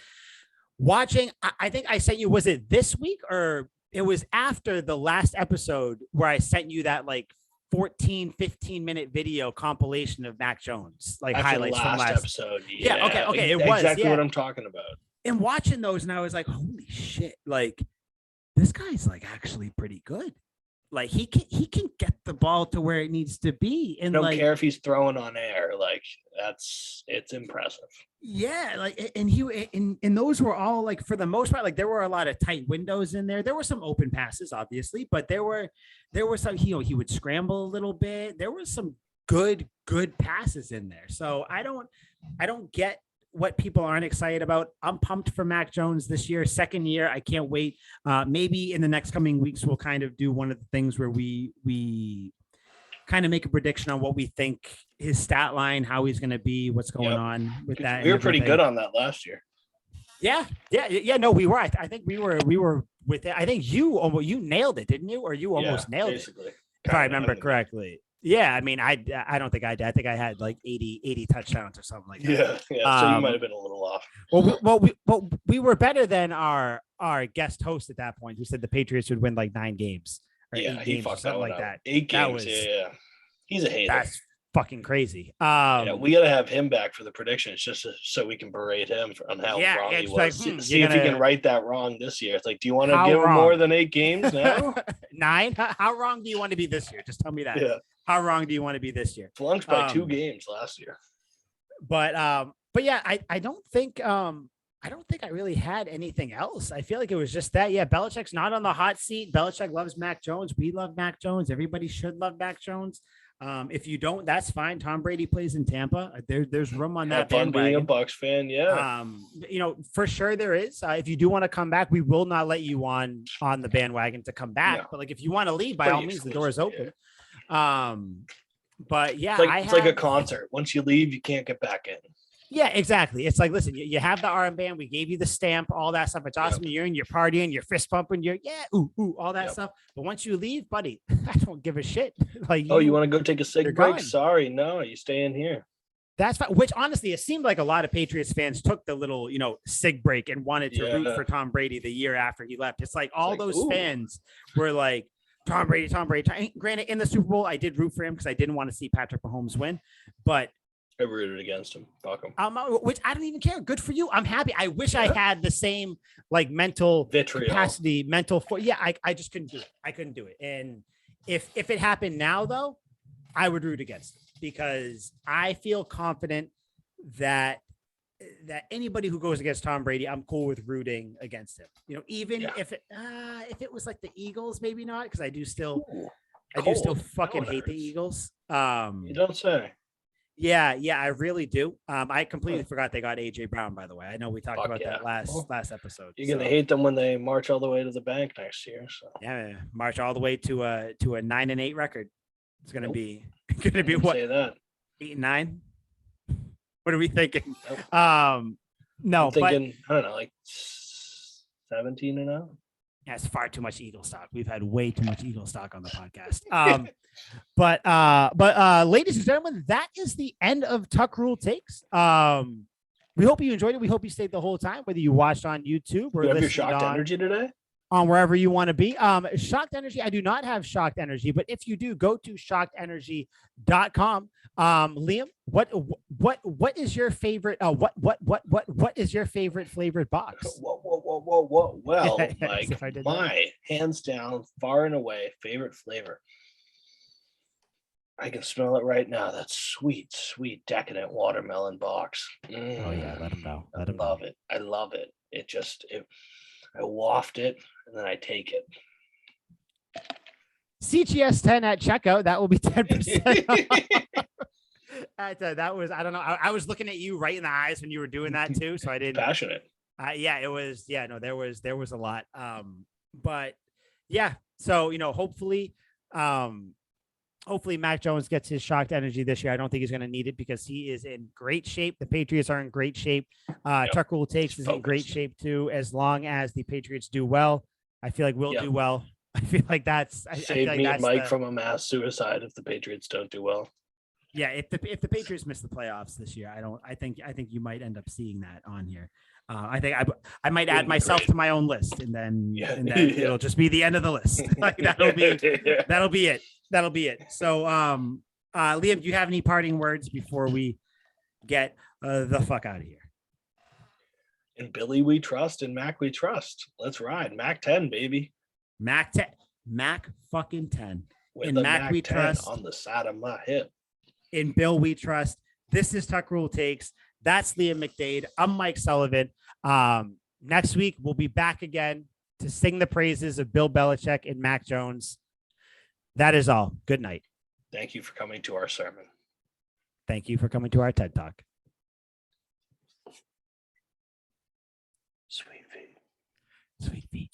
Watching, I think I sent you, was it this week or it was after the last episode where I sent you that like 14, 15-minute video compilation of Mac Jones, like after highlights from last episode. Yeah. Okay. It was exactly what I'm talking about. And watching those, and I was like, holy shit, like this guy's like actually pretty good. Like he can get the ball to where it needs to be. And I don't care if he's throwing on air. Like it's impressive. Yeah. Like, and those were all like, for the most part, like there were a lot of tight windows in there. There were some open passes, obviously, but there were some, he would scramble a little bit. There were some good passes in there. So I don't get what people aren't excited about. I'm pumped for Mac Jones this year, second year. I can't wait. Maybe in the next coming weeks, we'll kind of do one of the things where we kind of make a prediction on what we think his stat line, how he's going to be, what's going on with that. We were pretty good on that last year. Yeah. No, we were. I think we were with it. I think you nailed it, didn't you? Or you almost nailed it, if I remember correctly. Yeah, I mean, I don't think I did. I think I had like 80 touchdowns or something like that. Yeah. So you might have been a little off. Well, we were better than our guest host at that point, who said the Patriots would win like 9 games. Or 8 games or something like that. 8 games. Yeah. He's a hater. That's fucking crazy. We got to have him back for the predictions just so we can berate him on how wrong he was. Like, see if he can right that wrong this year. It's like, do you want to give him more than 8 games now? 9? How wrong do you want to be this year? Just tell me that. Yeah. How wrong do you want to be this year? Flunked by 2 games last year. But yeah, I don't think I really had anything else. I feel like it was just that. Yeah, Belichick's not on the hot seat. Belichick loves Mac Jones. We love Mac Jones. Everybody should love Mac Jones. If you don't, that's fine. Tom Brady plays in Tampa. There's room on that bandwagon. Fun being a Bucs fan, yeah. For sure there is. If you do want to come back, we will not let you on the bandwagon to come back. No. But like if you want to leave, by all means, the door is open. Yeah. But yeah, it's like a concert. Once you leave, you can't get back in. Yeah, exactly. It's like, listen, you have the armband. We gave you the stamp, all that stuff. It's awesome. You're in, you're partying, you're fist pumping, all that stuff. But once you leave, buddy, I don't give a shit. Like, you want to go take a cig break? Gone. Sorry, no, you stay in here. That's fine. Which honestly, it seemed like a lot of Patriots fans took the little, cig break and wanted to root for Tom Brady the year after he left. It's like all those fans were like, Tom Brady. Granted, in the Super Bowl, I did root for him because I didn't want to see Patrick Mahomes win, but I rooted against him. Fuck him. Which I don't even care. Good for you. I'm happy. I wish I had the same like mental Vitriol. capacity, I just couldn't do it. I couldn't do it. And if it happened now though, I would root against it because I feel confident that anybody who goes against Tom Brady, I'm cool with rooting against him. You know, even if it was like the Eagles, maybe not, because I do still fucking hate the Eagles. You don't say. Yeah, I really do. I completely forgot they got AJ Brown, by the way. I know we talked about that last episode. You're gonna hate them when they march all the way to the bank next year. So yeah, march all the way to a 9-8 record. It's gonna be what? Say that 8-9. What are we thinking? Nope. No, I'm thinking, I don't know, like 17-0. That's far too much Eagle stock. We've had way too much Eagle stock on the podcast. But ladies and gentlemen, that is the end of Tuck Rule Takes. We hope you enjoyed it. We hope you stayed the whole time, whether you watched on YouTube or you have your listened shocked energy today. On wherever you want to be. Shocked energy. I do not have shocked energy, but if you do, go to shockedenergy.com. Liam, what is your favorite? What is your favorite flavored box? Whoa. Well, like my hands down, far and away favorite flavor. I can smell it right now. That sweet, decadent watermelon box. Oh yeah, let him know. I love it. I love it. I waft it and then I take it. CGS 10 at checkout. That will be 10%. That was, I don't know. I was looking at you right in the eyes when you were doing that too. So I didn't. Passionate. Yeah, it was. Yeah, no, there was a lot. But yeah, so, hopefully Mac Jones gets his shocked energy this year. I don't think he's going to need it because he is in great shape. The Patriots are in great shape. Tuck Rule Takes is in great shape too. As long as the Patriots do well, I feel like we'll do well. I feel like that's save me and Mike from a mass suicide if the Patriots don't do well. Yeah, if the Patriots miss the playoffs this year, I think you might end up seeing that on here. I think I might add myself to my own list, and then it'll just be the end of the list. Like that'll be it. So, Liam, do you have any parting words before we get the fuck out of here? In Billy we trust, and Mac we trust. Let's ride. Mac 10, baby. Mac 10. Mac fucking 10. With in Mac we trust on the side of my hip. In Bill we trust. This is Tuck Rule Takes. That's Liam McDade. I'm Mike Sullivan. Next week we'll be back again to sing the praises of Bill Belichick and Mac Jones. That is all. Good night. Thank you for coming to our sermon. Thank you for coming to our TED Talk. Sweet feet. Sweet feet.